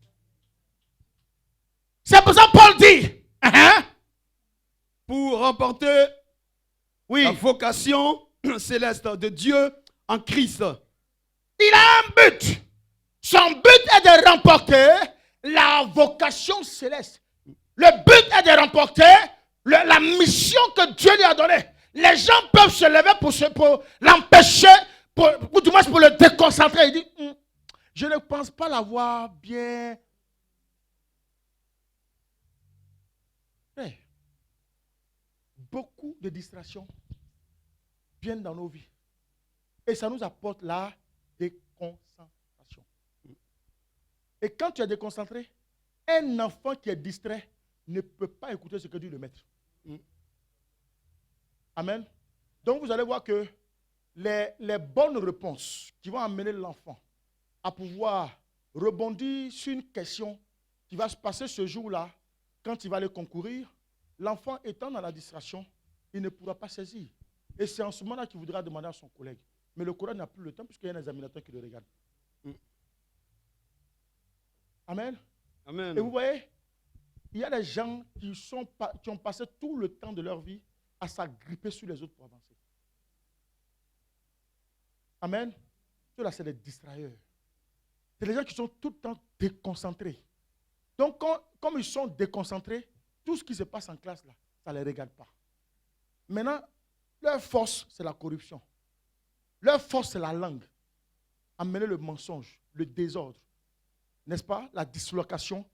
C'est pour ça que Paul dit, pour remporter oui, la vocation céleste de Dieu en Christ. il a un but. Son but est de remporter la vocation céleste. Le but est de remporter la mission que Dieu lui a donnée. Les gens peuvent se lever pour l'empêcher, ou du moins pour le déconcentrer. Il dit, je ne pense pas l'avoir bien. Hey, beaucoup de distractions viennent dans nos vies. Et ça nous apporte la déconcentration. Et quand tu es déconcentré, un enfant qui est distrait ne peut pas écouter ce que dit le maître. Amen. Donc vous allez voir que les bonnes réponses qui vont amener l'enfant à pouvoir rebondir sur une question qui va se passer ce jour-là, quand il va aller concourir, l'enfant étant dans la distraction, il ne pourra pas saisir. Et c'est en ce moment-là qu'il voudra demander à son collègue. Mais le collègue n'a plus le temps puisqu'il y a un examinateur qui le regarde. Amen. Amen. Et vous voyez, il y a des gens qui ont passé tout le temps de leur vie à s'agripper sur les autres pour avancer. Amen. Ceux-là, c'est des distrailleurs. C'est des gens qui sont tout le temps déconcentrés. Donc, comme ils sont déconcentrés, tout ce qui se passe en classe, là, ça ne les regarde pas. Maintenant, leur force, c'est la corruption. Leur force, c'est la langue. Amener le mensonge, le désordre. N'est-ce pas? La dislocation.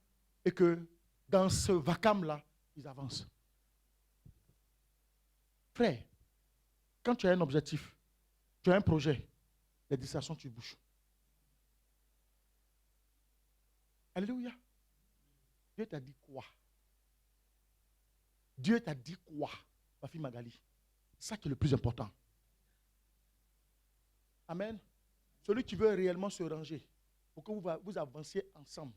Et que dans ce vacarme-là, ils avancent. Frère, quand tu as un objectif, tu as un projet, les distractions, tu bouges. Alléluia. Dieu t'a dit quoi? Dieu t'a dit quoi, ma fille Magali? C'est ça qui est le plus important. Amen. Celui qui veut réellement se ranger, pour que vous avanciez ensemble,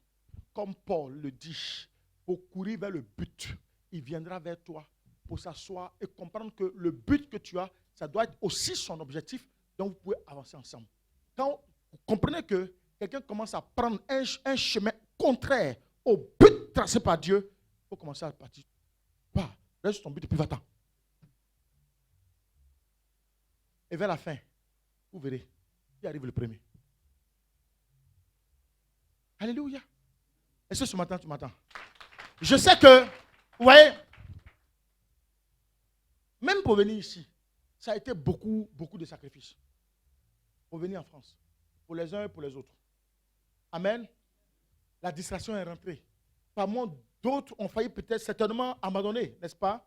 comme Paul le dit, pour courir vers le but, il viendra vers toi pour s'asseoir et comprendre que le but que tu as, ça doit être aussi son objectif, donc vous pouvez avancer ensemble. Quand vous comprenez que quelqu'un commence à prendre un chemin contraire au but tracé par Dieu, il faut commencer à partir. Va, reste sur ton but et puis va-t'en. Et vers la fin, vous verrez, qui arrive le premier. Alléluia. Est-ce que ce matin tu m'entends? Je sais que, vous voyez, même pour venir ici, ça a été beaucoup de sacrifices. Pour venir en France. Pour les uns et pour les autres. Amen. La distraction est rentrée. Par moi, d'autres ont failli peut-être certainement abandonner, n'est-ce pas?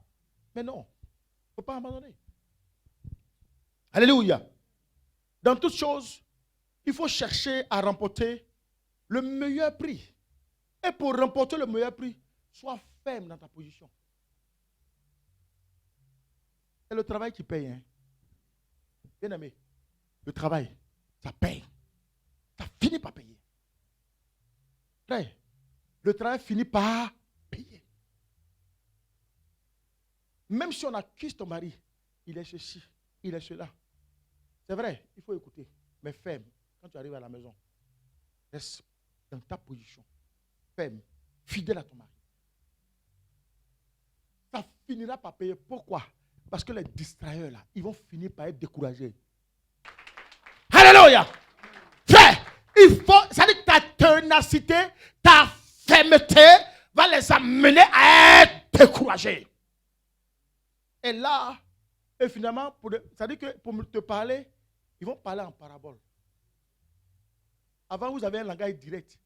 Mais non, il ne faut pas abandonner. Alléluia. Dans toutes choses, il faut chercher à remporter le meilleur prix. Et pour remporter le meilleur prix, sois ferme dans ta position. C'est le travail qui paye. Hein? Bien aimé, le travail, ça paye. Ça finit par payer. Frère, le travail finit par payer. Même si on accuse ton mari, il est ceci, il est cela. C'est vrai, il faut écouter. Mais ferme, quand tu arrives à la maison, reste dans ta position. Ferme, fidèle à ton mari. Ça finira par payer. Pourquoi? Parce que les distrailleurs là, ils vont finir par être découragés. Alléluia! Frère, il faut, ça dit que ta ténacité, ta fermeté va les amener à être découragés. Et là, et finalement, ça dit que pour te parler, ils vont parler en parabole. Avant, vous avez un langage direct.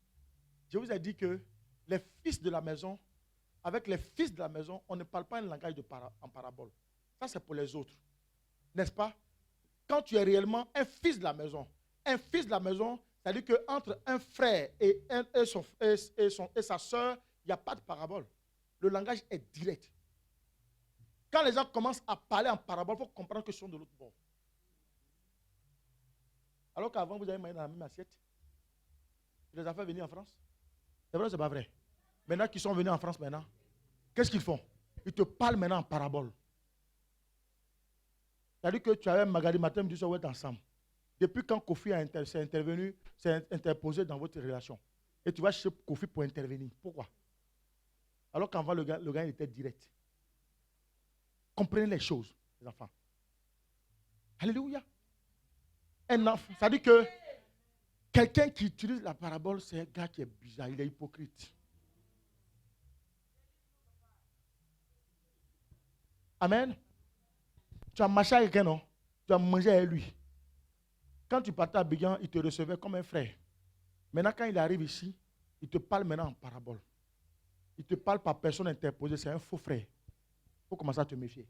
Je vous ai dit que les fils de la maison, avec les fils de la maison, on ne parle pas un langage en parabole. Ça, c'est pour les autres. N'est-ce pas? Quand tu es réellement un fils de la maison, ça veut dire qu'entre un frère et sa soeur, il n'y a pas de parabole. Le langage est direct. Quand les gens commencent à parler en parabole, il faut comprendre que ce sont de l'autre bord. Alors qu'avant, vous avez mangé dans la même assiette. Tu les as fait venir en France. C'est vrai ou c'est pas vrai? Maintenant qu'ils sont venus en France maintenant, qu'est-ce qu'ils font? Ils te parlent maintenant en parabole. C'est-à-dire que tu avais Magali matin, du soir, vous êtes ensemble. Depuis quand Kofi s'est interposé dans votre relation. Et tu vas chez Kofi pour intervenir. Pourquoi? Alors qu'avant, le gars il était direct. Comprenez les choses, les enfants. Alléluia. Un enfant, ça dit que quelqu'un qui utilise la parabole, c'est un gars qui est bizarre, il est hypocrite. Amen. Tu as marché avec quelqu'un, non? Tu as mangé avec lui. Quand tu partais à Abidjan, il te recevait comme un frère. Maintenant, quand il arrive ici, il te parle maintenant en parabole. Il te parle par personne interposée, c'est un faux frère. Il faut commencer à te méfier.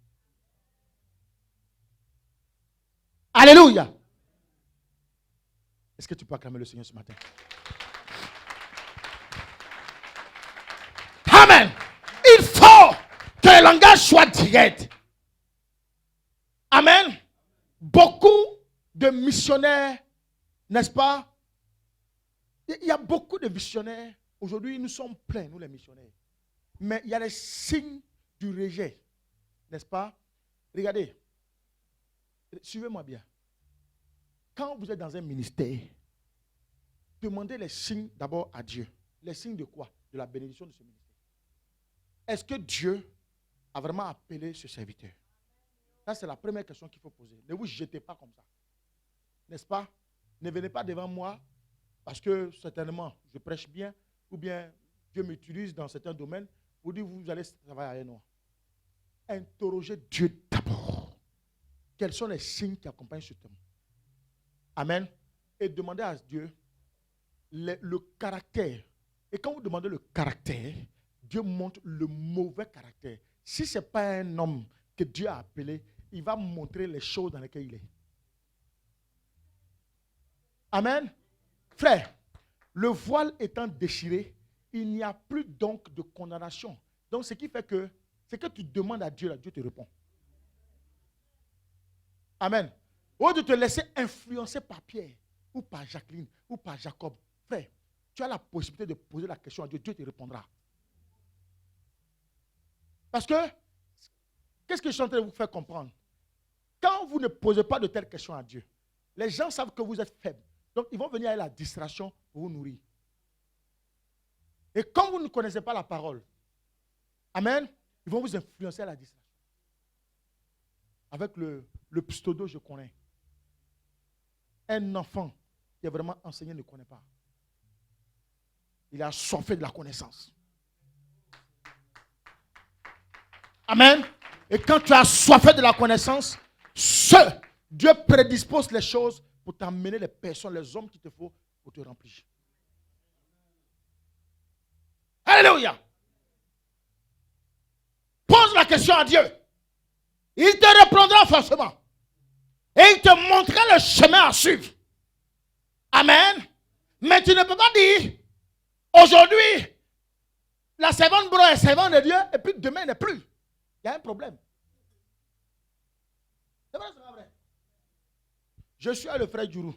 Alléluia. Est-ce que tu peux acclamer le Seigneur ce matin? Amen. Il faut que le langage soit direct. Amen. Beaucoup de missionnaires, n'est-ce pas? Il y a beaucoup de missionnaires. Aujourd'hui, nous sommes pleins, nous les missionnaires. Mais il y a les signes du rejet. N'est-ce pas? Regardez. Suivez-moi bien. Quand vous êtes dans un ministère, demandez les signes d'abord à Dieu. Les signes de quoi? De la bénédiction de ce ministère. Est-ce que Dieu a vraiment appelé ce serviteur? Ça, c'est la première question qu'il faut poser. Ne vous jetez pas comme ça. N'est-ce pas? Ne venez pas devant moi parce que certainement je prêche bien ou bien Dieu m'utilise dans certains domaines pour dire vous allez travailler avec moi. Interrogez Dieu d'abord. Quels sont les signes qui accompagnent ce thème? Amen. Et demandez à Dieu le caractère. Et quand vous demandez le caractère, Dieu montre le mauvais caractère. Si ce n'est pas un homme que Dieu a appelé, il va montrer les choses dans lesquelles il est. Amen. Frère, le voile étant déchiré, il n'y a plus donc de condamnation. Donc ce qui fait que, c'est que tu demandes à Dieu, là, Dieu te répond. Amen. Au lieu de te laisser influencer par Pierre, ou par Jacqueline, ou par Jacob, frère, tu as la possibilité de poser la question à Dieu, Dieu te répondra. Parce que, qu'est-ce que je suis en train de vous faire comprendre? Quand vous ne posez pas de telles questions à Dieu, les gens savent que vous êtes faible. Donc, ils vont venir avec la distraction pour vous nourrir. Et comme vous ne connaissez pas la parole, amen, ils vont vous influencer à la distraction. Avec le pseudo, je connais. Un enfant qui est vraiment enseigné ne connaît pas. Il a assoiffé de la connaissance. Amen. Et quand tu as assoiffé de la connaissance, Dieu prédispose les choses pour t'amener les personnes, les hommes qu'il te faut pour te remplir. Alléluia. Pose la question à Dieu. Il te répondra forcément. Et il te montrera le chemin à suivre. Amen. Mais tu ne peux pas dire, aujourd'hui, la servante bro est servante de Dieu, et puis demain, elle n'est plus. Il y a un problème. C'est vrai, c'est pas vrai. Je suis avec le frère Djourou.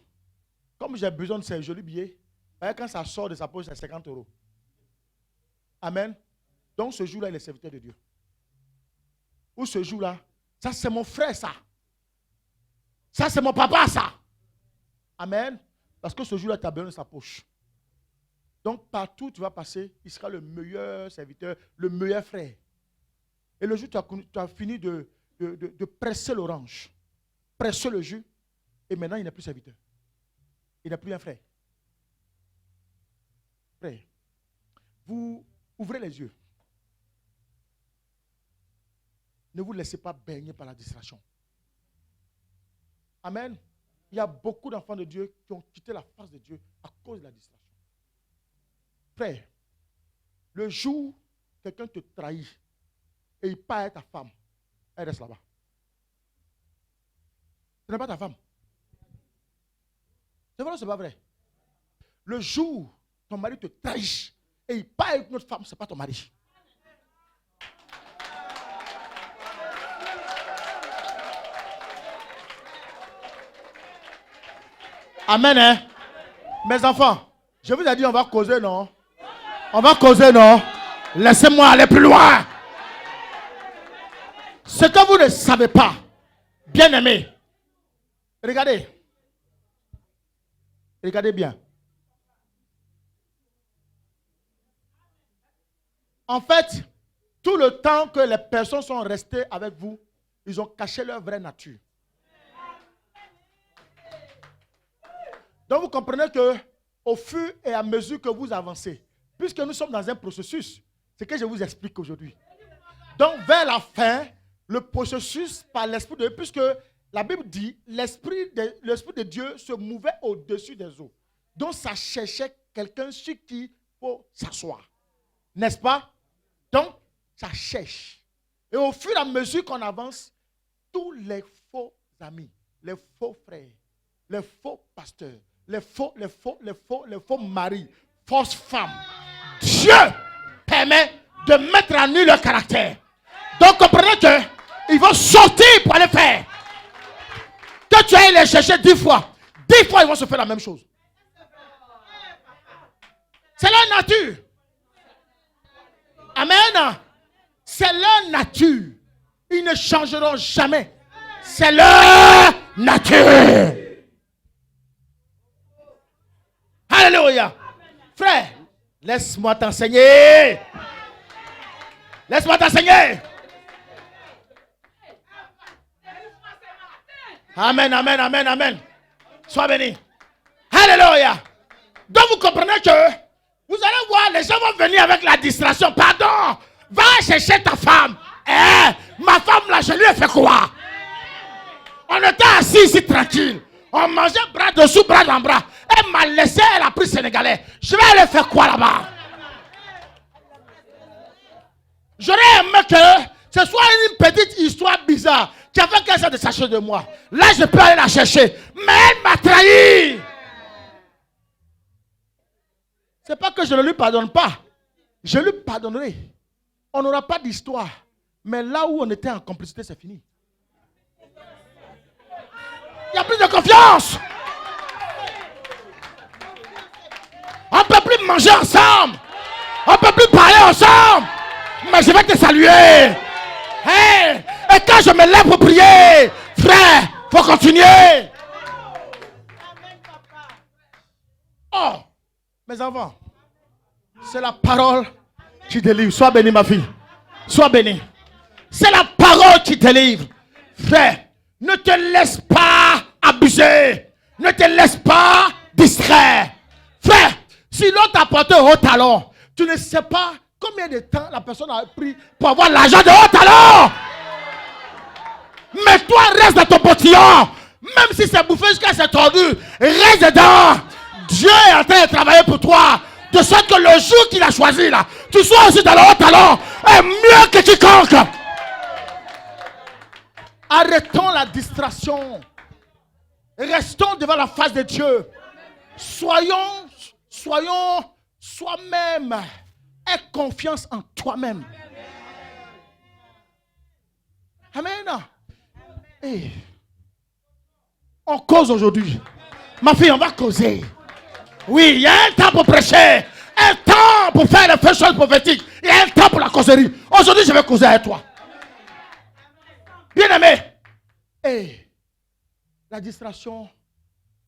Comme j'ai besoin de ces jolis billets, quand ça sort de sa poche, c'est 50 euros. Amen. Donc ce jour-là, il est serviteur de Dieu. Ou ce jour-là, ça c'est mon frère, ça. Ça c'est mon papa, ça. Amen. Parce que ce jour-là, tu as besoin de sa poche. Donc partout où tu vas passer, il sera le meilleur serviteur, le meilleur frère. Et le jour où tu as fini de presser l'orange, presser le jus, et maintenant il n'est plus serviteur. Il n'est plus un frère. Frère, vous ouvrez les yeux. Ne vous laissez pas baigner par la distraction. Amen. Il y a beaucoup d'enfants de Dieu qui ont quitté la face de Dieu à cause de la distraction. Frère, le jour où quelqu'un te trahit et il part avec ta femme, elle reste là-bas. Ce n'est pas ta femme. C'est vrai ou ce n'est pas vrai? Le jour où ton mari te trahit et il part avec notre femme, ce n'est pas ton mari. Amen, hein? Mes enfants, je vous ai dit, on va causer, non? On va causer, non? Laissez-moi aller plus loin. Ce que vous ne savez pas, bien aimé, regardez. Regardez bien. En fait, tout le temps que les personnes sont restées avec vous, ils ont caché leur vraie nature. Donc vous comprenez que au fur et à mesure que vous avancez, puisque nous sommes dans un processus, c'est que je vous explique aujourd'hui. Donc vers la fin, le processus par l'Esprit de Dieu, puisque la Bible dit, l'Esprit de Dieu se mouvait au-dessus des eaux. Donc ça cherchait quelqu'un sur qui il faut s'asseoir. N'est-ce pas? Donc ça cherche. Et au fur et à mesure qu'on avance, tous les faux amis, les faux frères, les faux pasteurs, les faux maris, fausses femmes, Dieu permet de mettre en nu leur caractère. Donc comprenez qu'ils vont sortir pour aller faire. Que tu ailles les chercher 10 fois, 10 fois ils vont se faire la même chose. C'est leur nature. Amen. C'est leur nature. Ils ne changeront jamais. C'est leur nature. Alléluia. Frère, laisse-moi t'enseigner. Laisse-moi t'enseigner. Amen, amen, amen, amen. Sois béni. Alléluia. Donc vous comprenez que vous allez voir, les gens vont venir avec la distraction. Pardon, va chercher ta femme. Ma femme là, je lui ai fait quoi? On était assis ici tranquille. On mangeait bras dessous, bras dans bras. Elle m'a laissé, elle a pris sénégalais. Je vais aller faire quoi là-bas? J'aurais aimé que ce soit une petite histoire bizarre qui a fait qu'elle s'est détachée de moi. Là, je peux aller la chercher. Mais elle m'a trahi. C'est pas que je ne lui pardonne pas. Je lui pardonnerai. On n'aura pas d'histoire. Mais là où on était en complicité, c'est fini. Il n'y a plus de confiance. On ne peut plus manger ensemble. On ne peut plus parler ensemble. Mais je vais te saluer. Hey. Et quand je me lève pour prier, frère, il faut continuer. Oh, mes enfants, c'est la parole qui délivre. Sois béni, ma fille. Sois béni. C'est la parole qui délivre. Frère, ne te laisse pas abuser. Ne te laisse pas distraire. Frère, si l'on t'a apporté un haut talon, tu ne sais pas combien de temps la personne a pris pour avoir l'argent de haut talon. Mais toi, reste dans ton postillon. Même si c'est bouffé jusqu'à cette tordu, reste dedans. Dieu est en train de travailler pour toi. De sorte que le jour qu'il a choisi là, tu sois aussi dans le haut talon et mieux que quiconque. Arrêtons la distraction. Restons devant la face de Dieu. Soyons soi-même. Aie confiance en toi-même. Amen. Et on cause aujourd'hui. Ma fille, on va causer. Oui, il y a un temps pour prêcher. Un temps pour faire les faits choses prophétiques. Il y a un temps pour la causerie. Aujourd'hui, je vais causer avec toi. Bien-aimé. Et la distraction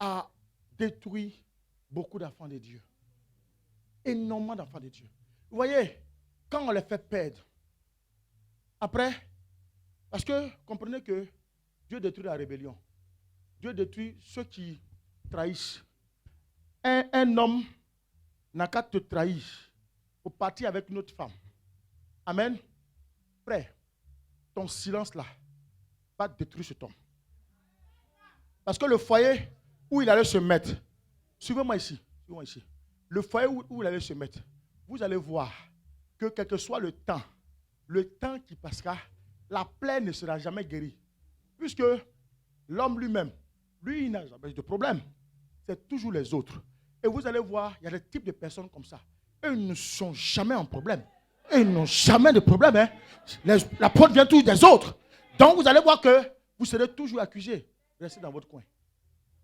a détruit beaucoup d'enfants de Dieu. Énormément d'enfants de Dieu. Vous voyez, quand on les fait perdre, après, parce que comprenez que Dieu détruit la rébellion. Dieu détruit ceux qui trahissent. Un homme n'a qu'à te trahir pour partir avec une autre femme. Amen. Frère, ton silence là va détruire cet homme. Parce que le foyer où il allait se mettre, suivez-moi ici, le foyer où il allait se mettre, vous allez voir que quel que soit le temps qui passera, la plaie ne sera jamais guérie. Puisque l'homme lui-même, lui, il n'a jamais de problème. C'est toujours les autres. Et vous allez voir, il y a des types de personnes comme ça. Eux, ils ne sont jamais en problème. Eux, ils n'ont jamais de problème. Hein. La faute vient toujours des autres. Donc, vous allez voir que vous serez toujours accusé. Restez dans votre coin.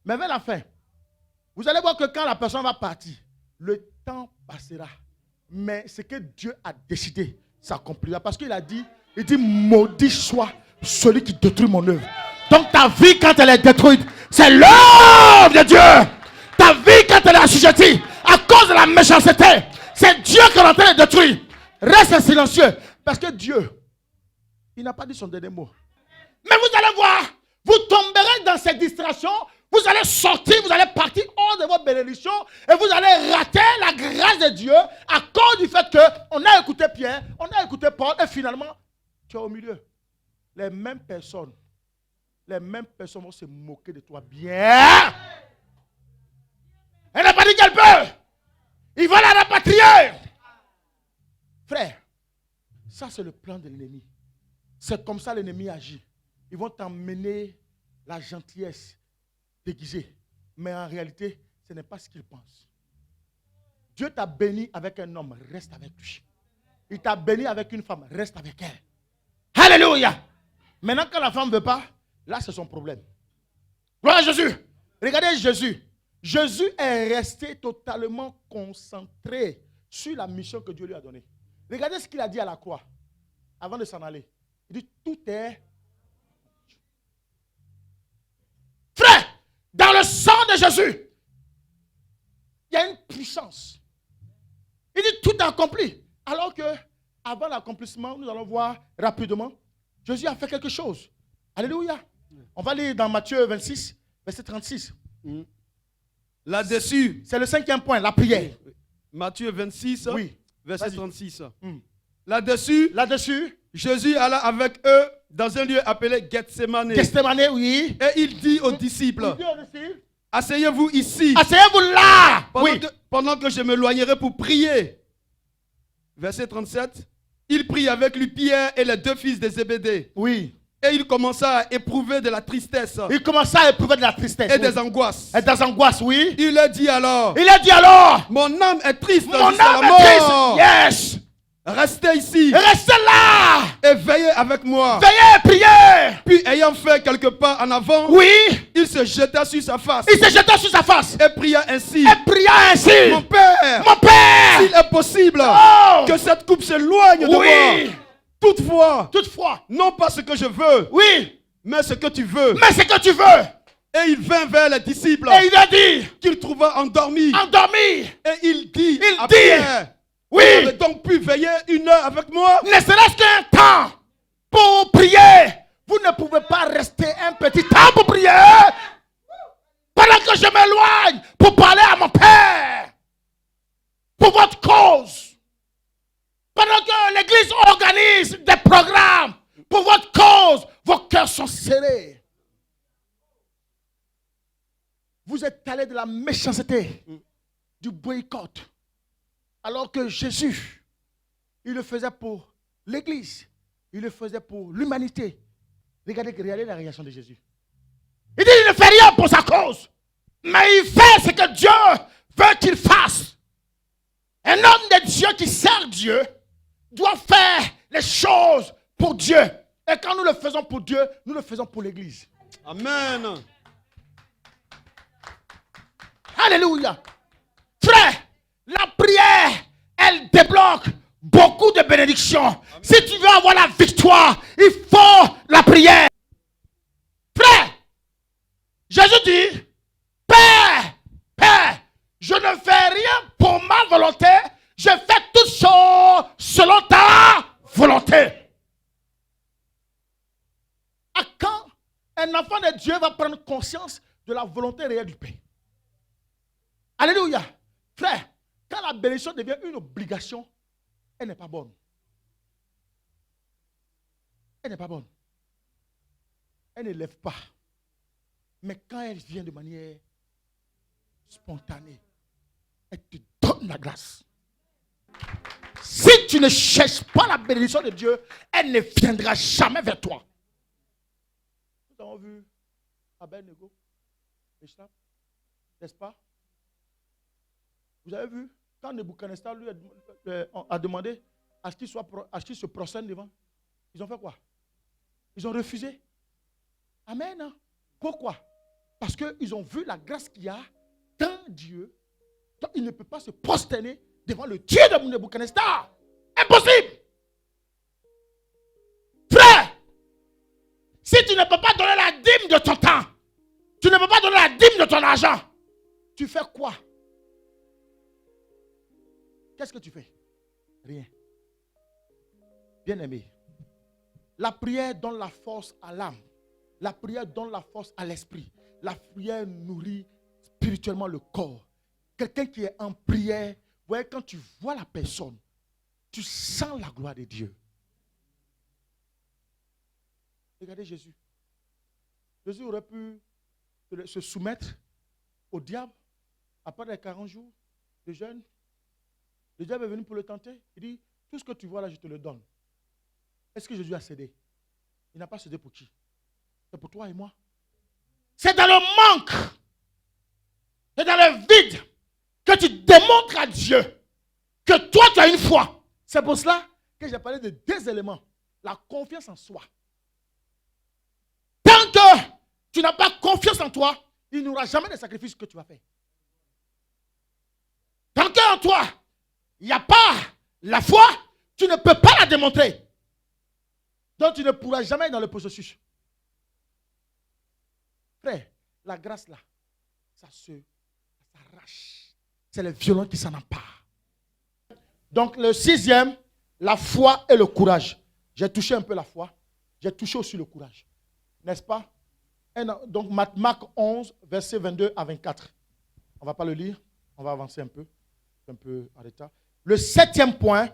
Mais vers la fin, vous allez voir que quand la personne va partir, le temps passera. Mais ce que Dieu a décidé s'accomplira. Parce qu'il a dit, maudit soit celui qui détruit mon œuvre. Donc ta vie, quand elle est détruite, c'est l'œuvre de Dieu. Ta vie, quand elle est assujettie, à cause de la méchanceté, c'est Dieu qui est en train de détruire. Reste silencieux. Parce que Dieu, il n'a pas dit son dernier mot. Mais vous allez voir, vous tomberez dans cette distraction. Vous allez sortir, vous allez partir hors de votre bénédiction et vous allez rater la grâce de Dieu à cause du fait qu'on a écouté Pierre, on a écouté Paul et finalement, tu es au milieu. Les mêmes personnes vont se moquer de toi bien. Elle n'a pas dit qu'elle peut. Il va la rapatrier. Frère, ça c'est le plan de l'ennemi. C'est comme ça l'ennemi agit. Ils vont t'emmener la gentillesse déguisée. Mais en réalité, ce n'est pas ce qu'ils pensent. Dieu t'a béni avec un homme, reste avec lui. Il t'a béni avec une femme, reste avec elle. Alléluia. Maintenant, quand la femme ne veut pas, là, c'est son problème. Gloire à Jésus. Regardez Jésus. Jésus est resté totalement concentré sur la mission que Dieu lui a donnée. Regardez ce qu'il a dit à la croix, avant de s'en aller. Il dit, tout est... Frère, dans le sang de Jésus, il y a une puissance. Il dit, tout est accompli. Alors que, avant l'accomplissement, nous allons voir rapidement, Jésus a fait quelque chose. Alléluia. On va lire dans Matthieu 26, verset 36. Là-dessus. C'est le 5e point, la prière. Matthieu 26, oui. verset 36. Là-dessus, Jésus alla avec eux dans un lieu appelé Gethsemane. Gethsemane, oui. Et il dit aux disciples, asseyez-vous ici. Asseyez-vous là. Pendant que je m'éloignerai pour prier. Verset 37. Il prit avec lui Pierre et les deux fils de Zébédée. Oui. Et il commença à éprouver de la tristesse. Il commença à éprouver de la tristesse. Et des angoisses. Et des angoisses, oui. Il a dit alors. Mon âme est triste. Mon âme est triste. Yes. Restez ici. Restez là. Et veillez avec moi. Veillez, priez. Puis ayant fait quelques pas en avant. Oui. Il se jeta sur sa face. Et pria ainsi. Mon Père. S'il est possible. Que cette coupe s'éloigne de moi. Toutefois, non pas ce que je veux, mais ce que tu veux. Et il vint vers les disciples. Et il a dit qu'il trouva endormis. Et il dit à dit Pierre, vous avez donc pu veiller 1 heure avec moi? Ne serait-ce qu'un temps pour prier. Vous ne pouvez pas rester un petit temps pour prier. Pendant que je m'éloigne pour parler à mon Père. Pour votre cause. Pendant que l'église organise des programmes pour votre cause, vos cœurs sont serrés. Vous êtes allé de la méchanceté, du boycott. Alors que Jésus, il le faisait pour l'église. Il le faisait pour l'humanité. Regardez la réaction de Jésus. Il dit, il ne fait rien pour sa cause. Mais il fait ce que Dieu veut qu'il fasse. Un homme de Dieu qui sert Dieu doit faire les choses pour Dieu. Et quand nous le faisons pour Dieu, nous le faisons pour l'église. Amen. Alléluia. Frère, la prière, elle débloque beaucoup de bénédictions. Amen. Si tu veux avoir la victoire, il faut la prière. Frère, Jésus dit, Père, Père, je ne fais rien pour ma volonté, je fais toutes choses selon ta volonté. À quand un enfant de Dieu va prendre conscience de la volonté réelle du Père? Alléluia. Frère, quand la bénédiction devient une obligation, elle n'est pas bonne. Elle n'est pas bonne. Elle ne lève pas. Mais quand elle vient de manière spontanée, elle te donne la grâce. Si tu ne cherches pas la bénédiction de Dieu, elle ne viendra jamais vers toi. Nous avons vu Abednego, n'est-ce pas? Vous avez vu, quand Nebuchadnezzar lui a demandé à ce qu'il se prosterne devant, ils ont fait quoi? Ils ont refusé. Amen. Pourquoi? Parce qu'ils ont vu la grâce qu'il y a dans Dieu. Donc il ne peut pas se prosterner devant le Dieu de Nebuchadnezzar. Impossible. Frère, si tu ne peux pas donner la dîme de ton temps, tu ne peux pas donner la dîme de ton argent, tu fais quoi? Qu'est-ce que tu fais? Rien. Bien-aimé, la prière donne la force à l'âme. La prière donne la force à l'esprit. La prière nourrit spirituellement le corps. Quelqu'un qui est en prière, vous voyez, quand tu vois la personne, tu sens la gloire de Dieu. Regardez Jésus. Jésus aurait pu se soumettre au diable après les 40 jours de jeûne. Le diable est venu pour le tenter. Il dit, tout ce que tu vois là, je te le donne. Est-ce que Jésus a cédé? Il n'a pas cédé pour qui? C'est pour toi et moi. C'est dans le manque, c'est dans le vide que tu démontres à Dieu que toi tu as une foi. C'est pour cela que j'ai parlé de 2 éléments. La confiance en soi. Tant que tu n'as pas confiance en toi, il n'y aura jamais de sacrifice que tu vas faire. Tant qu'en toi, il n'y a pas la foi, tu ne peux pas la démontrer. Donc tu ne pourras jamais être dans le processus. Frère, la grâce là, ça s'arrache. C'est le violon qui s'en empare. Donc le 6e, la foi et le courage. J'ai touché un peu la foi. J'ai touché aussi le courage. N'est-ce pas? Donc Marc 11, versets 22 à 24. On ne va pas le lire. On va avancer un peu en retard. Le 7e point,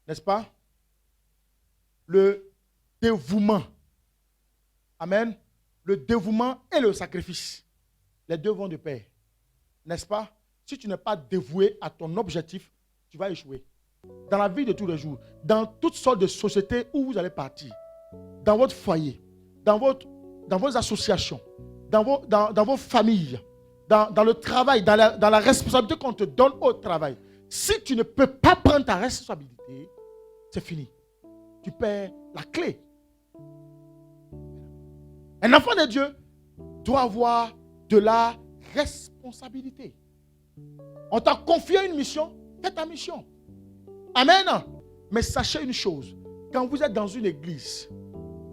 n'est-ce pas? Le dévouement. Amen. Le dévouement et le sacrifice. Les deux vont de pair. N'est-ce pas? Si tu n'es pas dévoué à ton objectif, tu vas échouer. Dans la vie de tous les jours, dans toutes sortes de sociétés où vous allez partir, dans votre foyer, dans vos associations, dans vos familles, dans le travail, dans la responsabilité qu'on te donne au travail. Si tu ne peux pas prendre ta responsabilité, c'est fini. Tu perds la clé. Un enfant de Dieu doit avoir de la responsabilité. On t'a confié une mission, fais ta mission. Amen. Mais sachez une chose, quand vous êtes dans une église,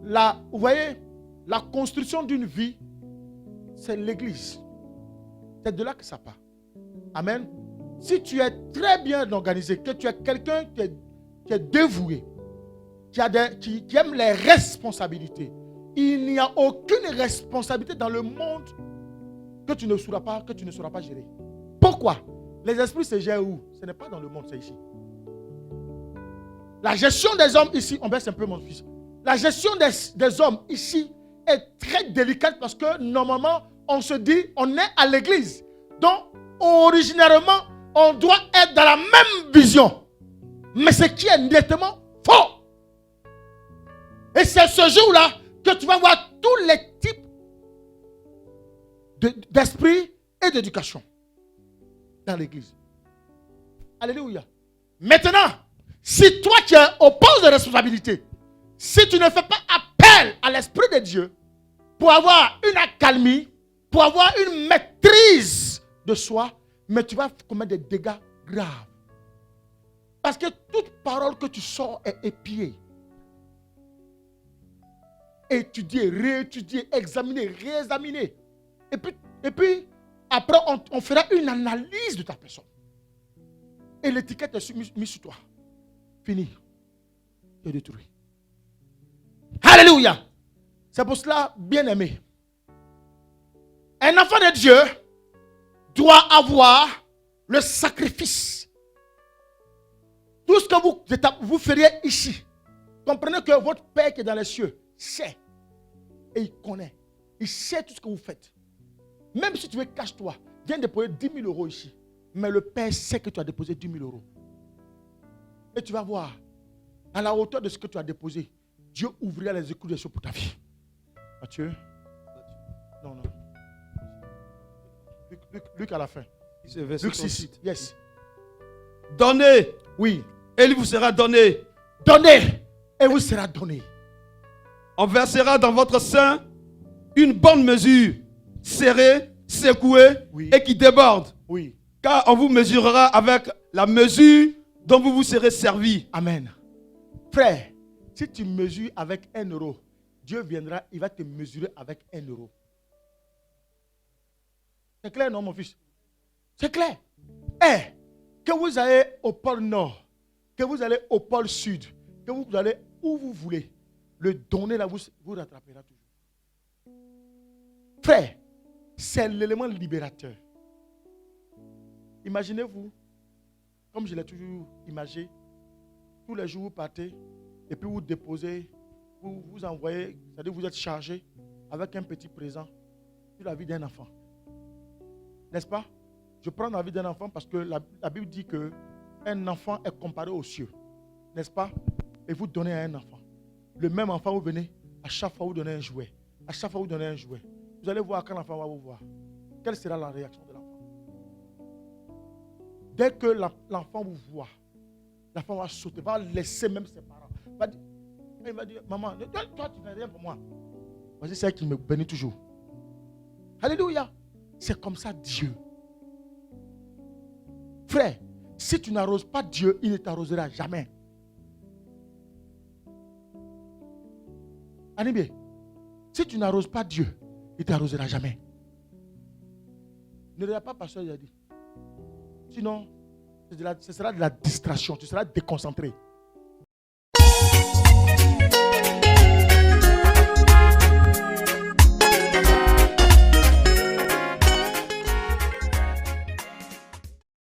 vous voyez, la construction d'une vie, c'est l'église. C'est de là que ça part. Amen. Si tu es très bien organisé, que tu es quelqu'un qui est dévoué, qui aime les responsabilités, il n'y a aucune responsabilité dans le monde que tu ne sauras pas gérer. Pourquoi? Les esprits se gèrent où? Ce n'est pas dans le monde, c'est ici. La gestion des hommes ici, on baisse un peu mon fils. La gestion des hommes ici est très délicate parce que normalement, on se dit, on est à l'église. Donc, originairement, on doit être dans la même vision. Mais ce qui est nettement faux. Et c'est ce jour-là que tu vas voir tous les types d'esprit et d'éducation dans l'église. Alléluia. Maintenant, si toi tu es au poste de responsabilité, si tu ne fais pas appel à l'Esprit de Dieu pour avoir une accalmie, pour avoir une maîtrise de soi, mais tu vas commettre des dégâts graves. Parce que toute parole que tu sors est épiée. Étudier, réétudier, examiner, réexaminer. Et puis après, on fera une analyse de ta personne. Et l'étiquette est mise sur toi. Fini. Tu es détruit. Alléluia. C'est pour cela, bien-aimé, un enfant de Dieu doit avoir le sacrifice. Tout ce que vous feriez ici, comprenez que votre Père qui est dans les cieux sait. Et il connaît. Il sait tout ce que vous faites. Même si tu veux, cache-toi. Viens déposer 10 000 euros ici. Mais le Père sait que tu as déposé 10 000 euros. Et tu vas voir, à la hauteur de ce que tu as déposé, Dieu ouvrira les éclous des cieux pour ta vie. Mathieu? Non. Luc à la fin. Luc 6. Yes. Donnez. Oui. Et il vous sera donné. Donnez. Et vous sera donné. On versera dans votre sein une bonne mesure, serrée, secouée, oui, et qui déborde. Oui. Car on vous mesurera avec la mesure dont vous vous serez servi. Amen. Frère, si tu mesures avec 1 euro, Dieu viendra, il va te mesurer avec 1 euro. C'est clair, non, mon fils? C'est clair. Que vous allez au pôle Nord, que vous allez au pôle Sud, que vous allez où vous voulez, le donner là, vous rattrapera toujours. Frère, c'est l'élément libérateur. Imaginez-vous, comme je l'ai toujours imaginé, tous les jours vous partez et puis vous déposez, vous envoyez, c'est-à-dire vous êtes chargé avec un petit présent sur la vie d'un enfant. N'est-ce pas? Je prends la vie d'un enfant parce que la Bible dit qu'un enfant est comparé aux cieux. N'est-ce pas? Et vous donnez à un enfant. Le même enfant, vous venez, à chaque fois vous donnez un jouet. À chaque fois vous donnez un jouet. Vous allez voir quand l'enfant va vous voir. Quelle sera la réaction de l'enfant? Dès que l'enfant vous voit, l'enfant va sauter, va laisser même ses parents. Il va dire, maman, toi tu ne fais rien pour moi. Voici celle qui me bénit toujours. Alléluia. C'est comme ça Dieu. Frère, si tu n'arroses pas Dieu, il ne t'arrosera jamais. Anibé, si tu n'arroses pas Dieu, il ne t'arrosera jamais. Ne regarde pas pasteur, il a dit. Sinon, ce sera de la distraction, tu seras déconcentré.